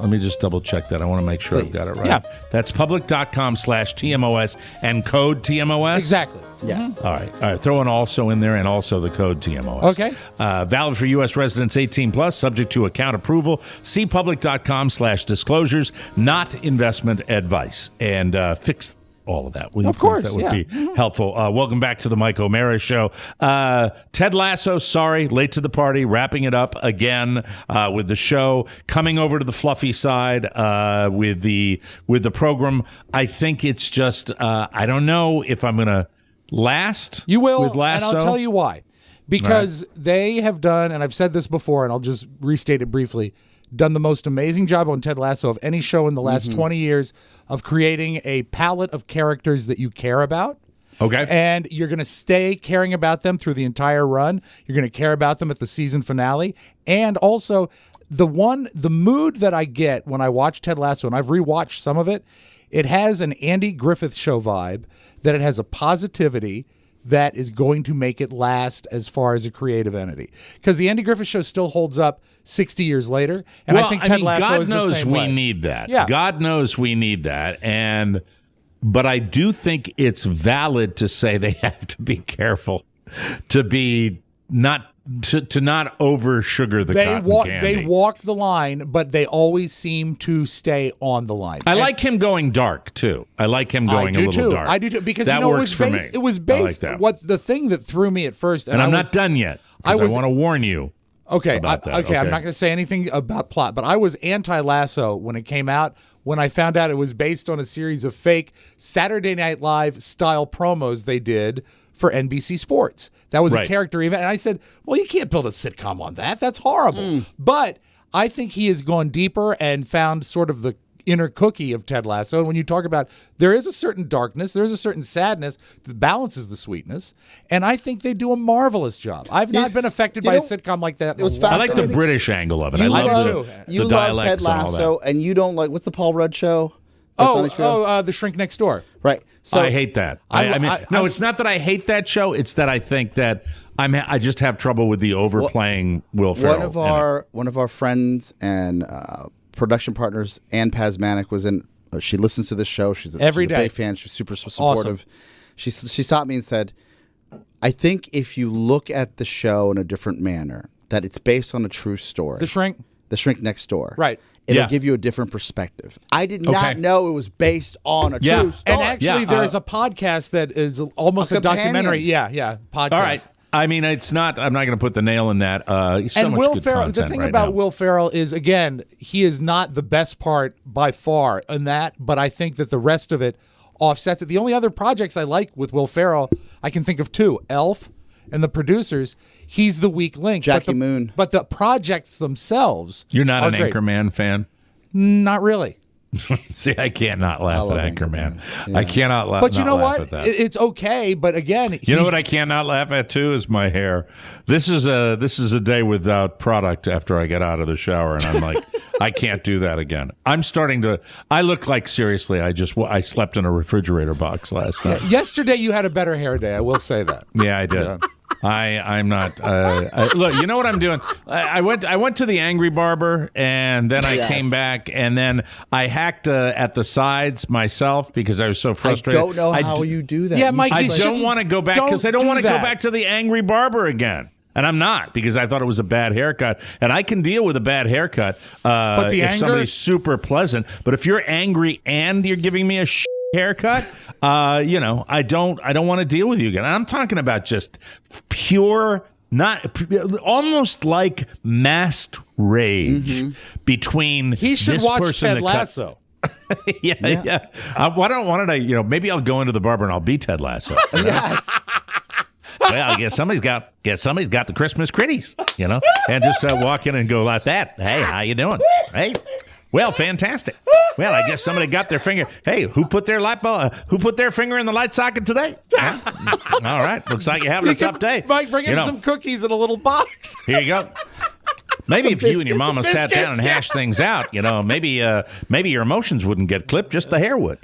me just double check that. I want to make sure I've got it right. Yeah. That's public.com/TMOS and code TMOS? Exactly. Yes. All right. Throw an also in there and also the code TMOS. Okay. Valid for U.S. residents 18 plus, subject to account approval. See public.com/disclosures, not investment advice. And fix all of that. Of course, that would be helpful. Welcome back to the Mike O'Mara Show. Ted Lasso, sorry, late to the party, wrapping it up again with the show, coming over to the fluffy side with the program. I think it's just I don't know if I'm going to last. You will, with Lasso. and I'll tell you why. Because they have done, and I've said this before, and I'll just restate it briefly, done the most amazing job on Ted Lasso of any show in the last 20 years of creating a palette of characters that you care about. Okay. And you're going to stay caring about them through the entire run. You're going to care about them at the season finale. And also, the mood that I get when I watch Ted Lasso, and I've rewatched some of it, it has an Andy Griffith Show vibe, that it has a positivity that is going to make it last as far as a creative entity. Because the Andy Griffith Show still holds up 60 years later. And I think Ted Lasso God is the knows same we way. need that. Yeah. God knows we need that. But I do think it's valid to say they have to be careful to be not over sugar the cotton candy. They walk the line, but they always seem to stay on the line. I like him going dark too. I like him going a little dark. I do too, because that works for me. It was based. I like that. What the thing that threw me at first, and I'm not done yet. I want to warn you. Okay, about that. Okay, I'm not going to say anything about plot, but I was anti-Lasso when it came out. When I found out it was based on a series of fake Saturday Night Live style promos they did for NBC Sports. That was a character event. And I said, well, you can't build a sitcom on that. That's horrible. But I think he has gone deeper and found sort of the inner cookie of Ted Lasso. And when you talk about, there is a certain darkness, there is a certain sadness that balances the sweetness. And I think they do a marvelous job. I've not been affected by a sitcom like that. I like the British angle of it. I love the love Ted Lasso, and you don't like, what's the Paul Rudd show? The Shrink Next Door. Right. So I hate that. It's not that I hate that show. It's that I think that I just have trouble with the overplaying Will Ferrell. One of our friends and production partners, Ann Pasmanic, was in. She listens to this show. She's a big fan. She's super supportive. Awesome. She stopped me and said, "I think if you look at the show in a different manner, that it's based on a true story. The Shrink Next Door. Right. It'll give you a different perspective." I did not know it was based on a true story. And actually, there's a podcast that is almost a documentary. Yeah, podcast. All right. I mean, it's not. I'm not going to put the nail in that. And Will Ferrell. The thing about Will Ferrell is, again, he is not the best part by far in that, but I think that the rest of it offsets it. The only other projects I like with Will Ferrell, I can think of two: Elf and The Producers. He's the weak link. Jackie Moon. But the projects themselves. You're not an great. Anchorman fan? Not really. See, I can't not laugh at Anchorman. Yeah. I cannot laugh. But you know what? At that. It's okay. But again, you know what I cannot laugh at too is my hair. This is a day without product after I get out of the shower, and I'm like, I can't do that again. I'm starting to. I look like, seriously. I slept in a refrigerator box last night. Yesterday you had a better hair day. I will say that. Yeah, I did. Yeah. I'm not. Look, you know what I'm doing? I went to the Angry Barber, and then I came back, and then I hacked at the sides myself because I was so frustrated. I don't know how you do that. Yeah, Mike, I don't want to go back because I don't want to go back to the Angry Barber again. And I'm not, because I thought it was a bad haircut. And I can deal with a bad haircut if somebody's super pleasant. But if you're angry and you're giving me a haircut, I don't want to deal with you again. And I'm talking about just pure, almost like masked rage between he should this watch person Ted Lasso. Yeah. Why don't I, maybe I'll go into the barber and I'll be Ted Lasso. Yes. Well, I guess somebody's got the Christmas critties, and just walk in and go like that. Hey, how you doing? Hey, well, fantastic. Well, I guess somebody got their finger. Hey, who put their finger in the light socket today? Huh? All right, looks like you're having a tough day. Mike, bring in some cookies in a little box. Here you go. Maybe if you and your mama sat down and hashed things out, maybe your emotions wouldn't get clipped, just the hair would.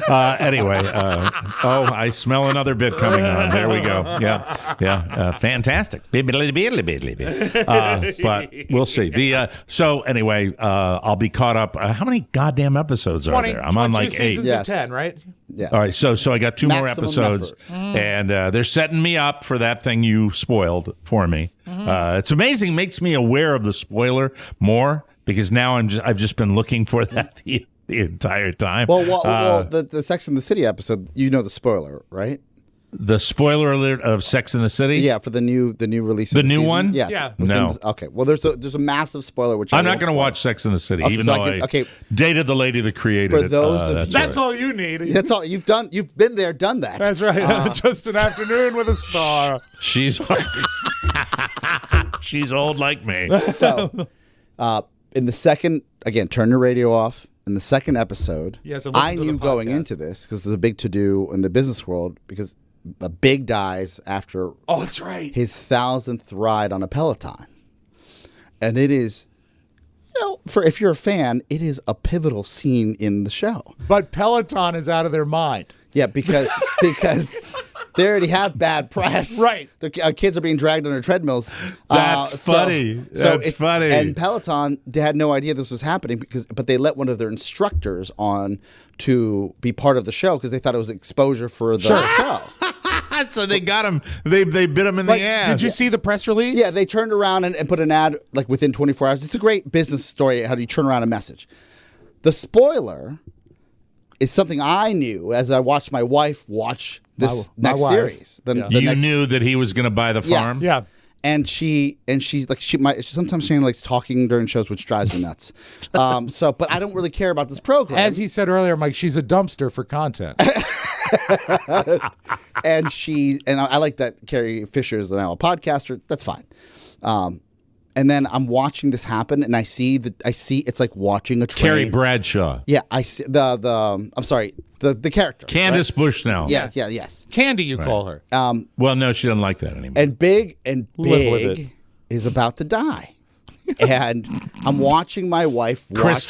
Anyway, I smell another bit coming on. There we go. Yeah, fantastic. But we'll see. So anyway, I'll be caught up. How many goddamn episodes are there? I'm on like 8. Seasons of 10, right? Yeah. All right, so I got 2 more Maximum episodes, and they're setting me up for that thing you spoiled for me. It's amazing, makes me aware of the spoiler more, because now I've just been looking for that the entire time. Well, the Sex and the City episode, the spoiler, right? The spoiler alert of Sex and the City? Yeah, for the new release. The new season. one? Yes. Yeah. No. Okay. Well, there's a massive spoiler which I'm not going to watch Sex and the City, even though I dated the lady that created it. For those that's all you need. That's all you've done. You've been there, done that. That's right. Just an afternoon with a star. She's old like me. So, in the second, again, turn your radio off. In the second episode, I knew going into this, because there's a big to-do in the business world, because a big dies after that's right. his 1,000th ride on a Peloton. And it is, if you're a fan, it is a pivotal scene in the show. But Peloton is out of their mind. Yeah, because they already have bad press. Right. The kids are being dragged on their treadmills. That's funny. That's funny. And Peloton, they had no idea this was happening, but they let one of their instructors on to be part of the show because they thought it was exposure for the show. So they got him. They bit him in the ass. Did you see the press release? Yeah, they turned around and put an ad like within 24 hours. It's a great business story. How do you turn around a message? The spoiler is something I knew as I watched my wife watch this next series. You knew that he was going to buy the farm? Yes. Yeah. And she's like sometimes she likes talking during shows, which drives me nuts. But I don't really care about this program. As he said earlier, Mike, she's a dumpster for content. and I like that Carrie Fisher is now a podcaster. That's fine. And then I'm watching this happen, and I see it's like watching a train. Carrie Bradshaw. Yeah, I see I'm sorry, the character. Candace Bushnell. Yes. Candy, you call her. Well, no, she doesn't like that anymore. And Big is about to die. And I'm watching my wife watch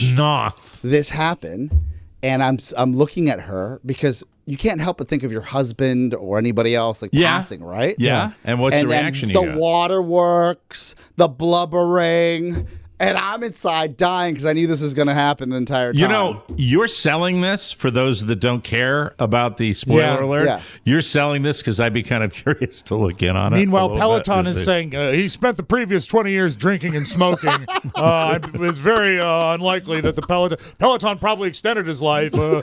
this happen, and I'm looking at her because you can't help but think of your husband or anybody else passing, right? Yeah. And what's the reaction you got? The waterworks, the blubbering, and I'm inside dying because I knew this was going to happen the entire time. You're selling this for those that don't care about the spoiler alert. Yeah. You're selling this because I'd be kind of curious to look in on it. Meanwhile, Peloton is saying he spent the previous 20 years drinking and smoking. It was very unlikely that the Peloton probably extended his life. All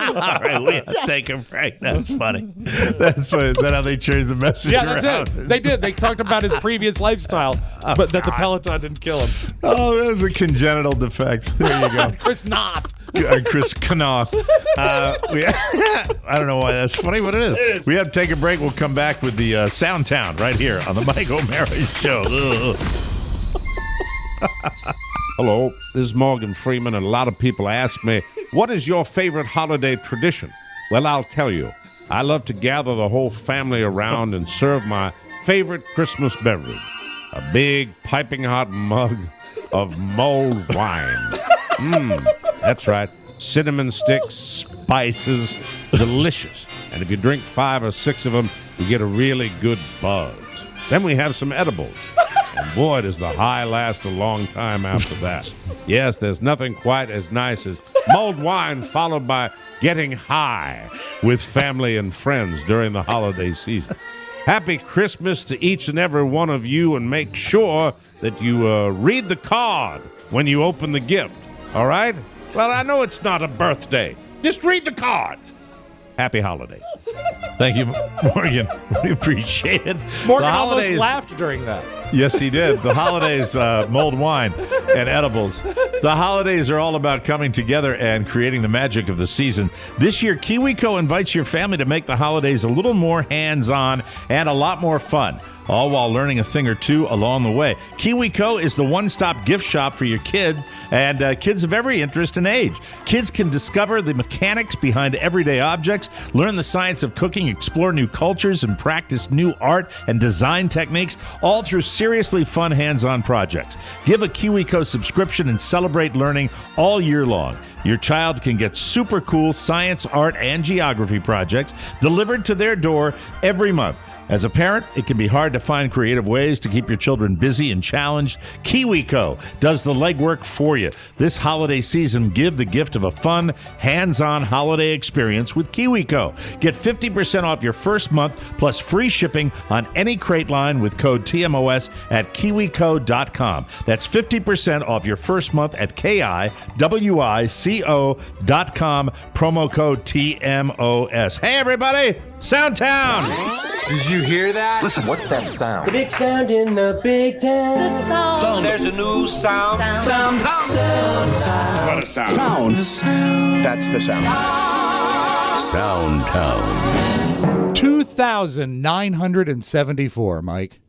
right, we have to take a break. That's funny. That's funny. Is that how they changed the message around? Yeah, that's it. They did. They talked about his previous lifestyle, but that the Peloton didn't kill him. Oh, that was a congenital defect. There you go. Chris Noth. Chris Knopf. I don't know why that's funny, but it is. We have to take a break. We'll come back with the Soundtown right here on the Mike O'Mara Show. Hello, this is Morgan Freeman, and a lot of people ask me, what is your favorite holiday tradition? Well, I'll tell you. I love to gather the whole family around and serve my favorite Christmas beverage, a big piping hot mug of mulled wine. That's right. Cinnamon sticks, spices, delicious. And if you drink 5 or 6 of them, you get a really good buzz. Then we have some edibles. And boy, does the high last a long time after that. Yes, there's nothing quite as nice as mulled wine followed by getting high with family and friends during the holiday season. Happy Christmas to each and every one of you, and make sure that you read the card when you open the gift, all right? Well, I know it's not a birthday. Just read the card. Happy holidays. Thank you, Morgan. We appreciate it. Morgan almost laughed during that. Yes, he did. The holidays, mulled wine and edibles. The holidays are all about coming together and creating the magic of the season. This year, KiwiCo invites your family to make the holidays a little more hands-on and a lot more fun, all while learning a thing or two along the way. KiwiCo is the one-stop gift shop for your kid and kids of every interest and age. Kids can discover the mechanics behind everyday objects, learn the science of cooking, explore new cultures, and practice new art and design techniques, all through seriously fun hands-on projects. Give a KiwiCo subscription and celebrate learning all year long. Your child can get super cool science, art, and geography projects delivered to their door every month. As a parent, it can be hard to find creative ways to keep your children busy and challenged. KiwiCo does the legwork for you. This holiday season, give the gift of a fun, hands-on holiday experience with KiwiCo. Get 50% off your first month plus free shipping on any crate line with code TMOS at KiwiCo.com. That's 50% off your first month at KiwiCo.com, promo code TMOS. Hey, everybody! Soundtown! Did you hear that? Listen, what's that sound? The big sound in the big town. The sound. There's a new sound. Sound. What a sound. Sound. That's the sound. Soundtown. 2,974, Mike.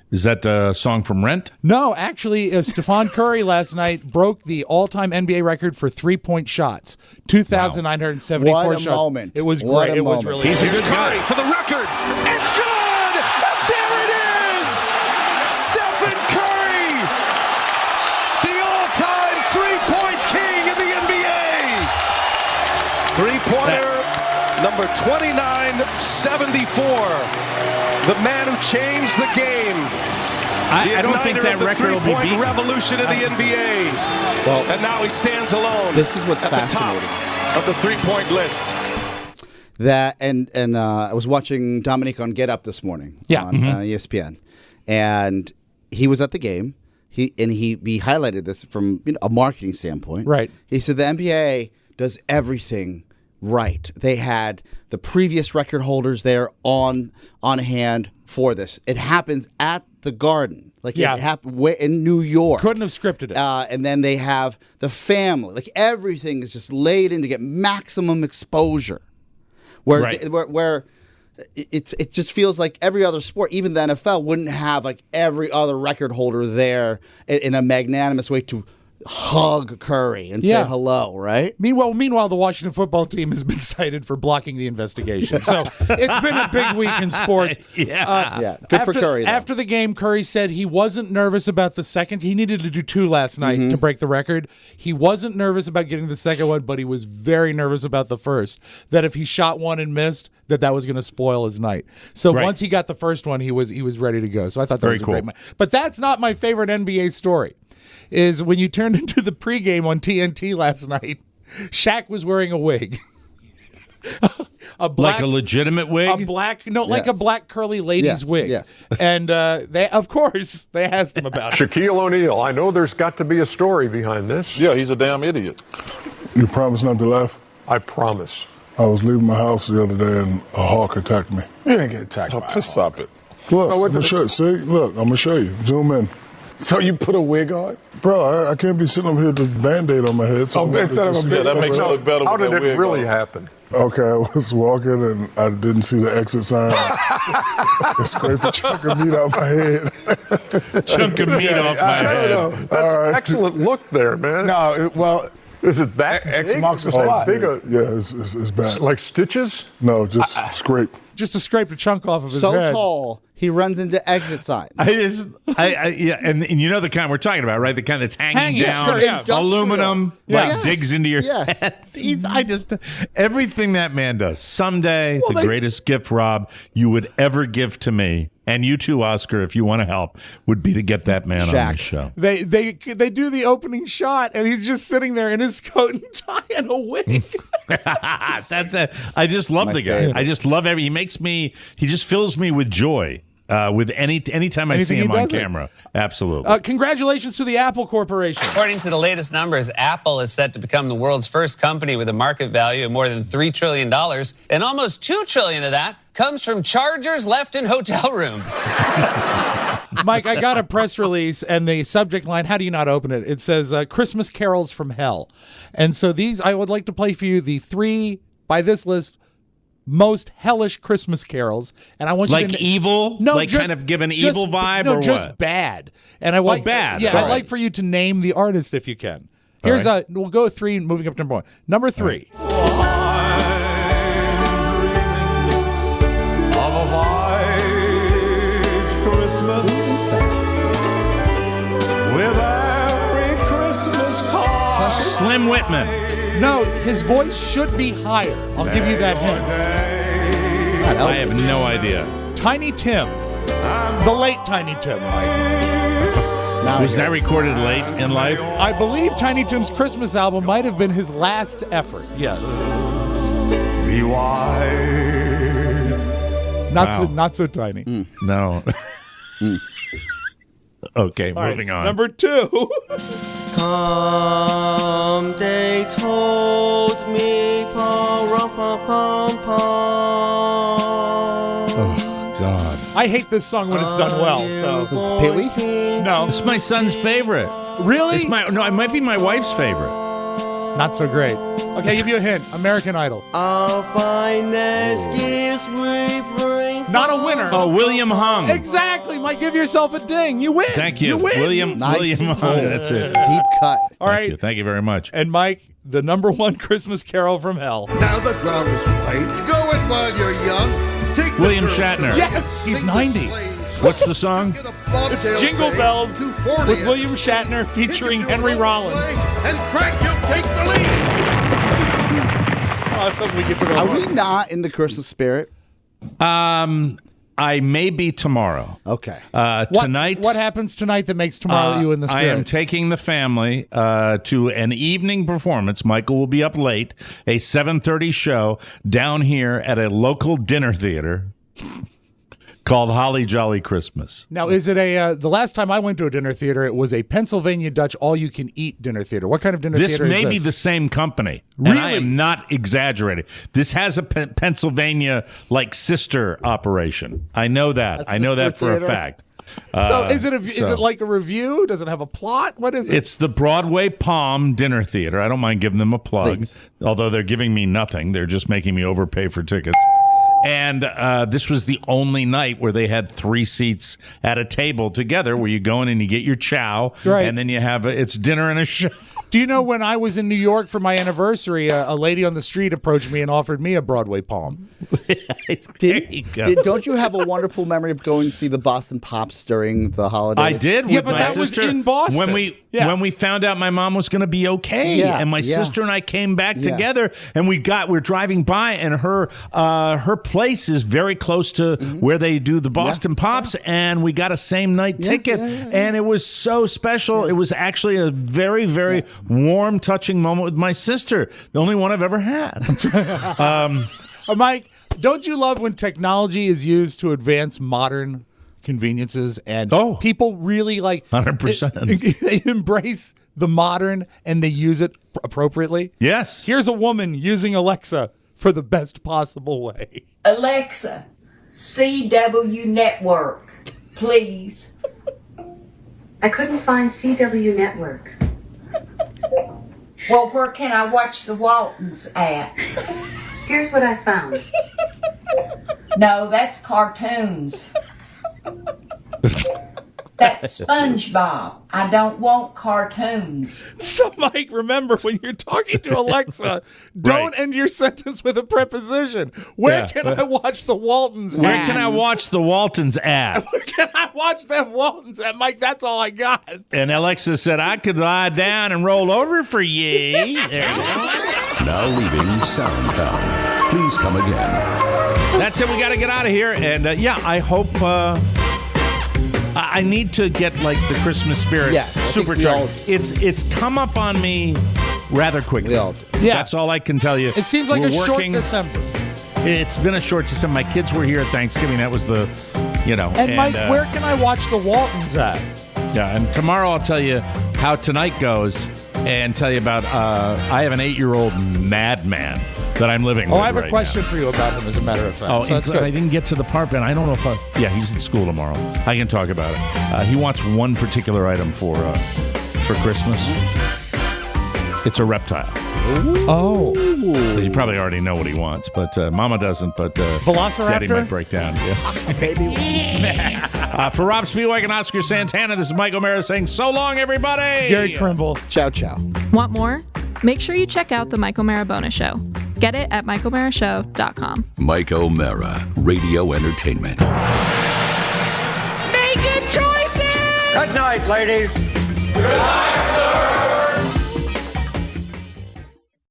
Is that a song from Rent? No, actually, Stephon Curry last night broke the all-time NBA record for three-point shots. 2,974 What a shots. moment. It was What great. a It was moment. really He's a good Curry guy. for the record. It's good! There it is! Stephen Curry! The all-time three-point king in the NBA! Three-pointer number 2974. The man who changed the game. I don't think that record will be beaten. Revolution in the NBA. Well, And now he stands alone. this is what's at fascinating. the top of the three-point list. That and I was watching Dominique on Get Up this morning on ESPN, and he was at the game. He highlighted this from a marketing standpoint. Right. He said the NBA does everything right. They had the previous record holders there on hand for this. It happens at the Garden. It happened in New York. Couldn't have scripted it. And then they have the family. Everything is just laid in to get maximum exposure. Where it just feels like every other sport, even the NFL, wouldn't have every other record holder there in a magnanimous way to hug Curry and say hello, right? Meanwhile, the Washington football team has been cited for blocking the investigation. So it's been a big week in sports. Good for Curry, though. After the game, Curry said he wasn't nervous about the second. He needed to do two last night to break the record. He wasn't nervous about getting the second one, but he was very nervous about the first. That if he shot one and missed, that was going to spoil his night. So once he got the first one, he was ready to go. So I thought that was a great match. But that's not my favorite NBA story. Is when you turned into the pregame on TNT last night, Shaq was wearing a wig. Like a legitimate wig? Like a black curly lady's wig. Yes. And they asked him about it. Shaquille O'Neal, I know there's got to be a story behind this. Yeah, he's a damn idiot. You promise not to laugh? I promise. I was leaving my house the other day and a hawk attacked me. You didn't get attacked by a hawk. Stop it. Look, I'm going to show you. Zoom in. So you put a wig on? Bro, I can't be sitting up here with a Band-Aid on my head. So that makes you look better. How did it really happen? Okay, I was walking and I didn't see the exit sign. It scraped a chunk of meat out my head. Chunk of meat off my head. That's an excellent look there, man. No, is it that X marks the spot? Yeah, it's bad. Like stitches? No, just scrape. Just to scrape a chunk off of his so head. Tall, He runs into exit signs. Yeah, and you know the kind we're talking about, right? The kind that's hanging down, aluminum, digs into your head. Everything that man does. Someday, the greatest gift, Rob, you would ever give to me, and you too, Oscar, if you want to help, would be to get that man on the show. They do the opening shot, and he's just sitting there in his coat and tie and a wig. I just love the guy. Favorite. I just love he just fills me with joy. With anytime I see him on camera. Absolutely. Congratulations to the Apple Corporation. According to the latest numbers, Apple is set to become the world's first company with a market value of more than $3 trillion, and almost $2 trillion of that comes from chargers left in hotel rooms. Mike, I got a press release, and the subject line, how do you not open it? It says, Christmas Carols from Hell. And so I would like to play for you the 3, by this list, most hellish Christmas carols, and I want you to evil, kind of give an evil vibe, or just what? Bad. And I want bad. Yeah, All I'd like for you to name the artist if you can. Here's we'll go 3, moving up to number 1. Number 3. Slim Whitman. No, his voice should be higher. I'll give you that hint. I have no idea. Tiny Tim. The late Tiny Tim, Mike. Was that recorded late in life? I believe Tiny Tim's Christmas album might have been his last effort. Yes. Be wise. Not so tiny. No. Okay, moving on. Number 2. Come, they told me, Oh, God. I hate this song when it's done well. So Pee-wee? No. It's my son's favorite. Really? It might be my wife's favorite. Not so great. Okay, I'll give you a hint. American Idol. Our finest gifts we bring. Not a winner. Oh, William Hung. Exactly. Might give yourself a ding. You win. Thank you. You win. William Hung. That's it. Deep cut. All right. Thank you very much. And Mike, the number 1 Christmas Carol from Hell. Now the ground is white. Go it while you're young. Take William Shatner. Yes, he's 90. What's the song? It's Jingle Bells with William Shatner featuring Henry Rollins. And Craig, you'll take the lead. Are we not in the Christmas spirit? I may be tomorrow. Okay. Tonight. What happens tonight that makes tomorrow you in the spirit? I am taking the family to an evening performance. Michael will be up late. A 7:30 show down here at a local dinner theater called Holly Jolly Christmas. Now, is it the last time I went to a dinner theater, it was a Pennsylvania Dutch all-you-can-eat dinner theater. What kind of dinner theater is this? This may be the same company. Really? And I am not exaggerating. This has a Pennsylvania, sister operation. I know that. I know that for a fact. So is it like a review? Does it have a plot? What is it? It's the Broadway Palm Dinner Theater. I don't mind giving them a plug, Please. although they're giving me nothing. They're just making me overpay for tickets. And this was the only night where they had 3 seats at a table together where you go in and you get your chow, and then you have it's dinner and a show. Do you know when I was in New York for my anniversary, a lady on the street approached me and offered me a Broadway Palm. Don't you have a wonderful memory of going to see the Boston Pops during the holidays? I did with my that sister. was in Boston. When we found out my mom was going to be okay, and my sister and I came back together, and we're driving by, and her place is very close to where they do the Boston Pops, and we got a same night ticket, and it was so special. It was actually a very, very warm, touching moment with my sister, the only one I've ever had. Mike, don't you love when technology is used to advance modern conveniences and people really 100%. They embrace the modern and they use it appropriately? Yes. Here's a woman using Alexa for the best possible way. Alexa, CW Network, please. I couldn't find CW Network. Well, where can I watch the Waltons at? Here's what I found. No, that's cartoons. That's SpongeBob. I don't want cartoons. So, Mike, remember, when you're talking to Alexa, don't end your sentence with a preposition. Where can I watch the Waltons ad? Where can I watch the Waltons ad? Where can I watch them Waltons ad? Mike, that's all I got. And Alexa said, I could lie down and roll over for ye. There you go. Now leaving SoundCloud. Please come again. That's it. We got to get out of here. And I hope I need to get like the Christmas spirit supercharged. It's come up on me rather quickly. Yeah. That's all I can tell you. It seems like a short December. It's been a short December. My kids were here at Thanksgiving. That was the, And Mike, where can I watch the Waltons at? Yeah, and tomorrow I'll tell you how tonight goes and tell you about, I have an 8-year-old madman that I'm living with. I have right a question now. for you about him, as a matter of fact. Oh, so that's good. I didn't get to the part, but I don't know if he's in school tomorrow. I can talk about it. He wants one particular item for Christmas. It's a reptile. Oh. You probably already know what he wants, but Mama doesn't, but Velociraptor? Daddy might break down. Yes. Baby. For Rob Spiewak and Oscar Santana, this is Mike O'Mara saying so long, everybody. Gary Krimble. Ciao, ciao. Want more? Make sure you check out the Mike O'Mara Bonus Show. Get it at MikeO'MaraShow.com. Mike O'Mara, Radio Entertainment. Make good choices! Good night, ladies. Good night.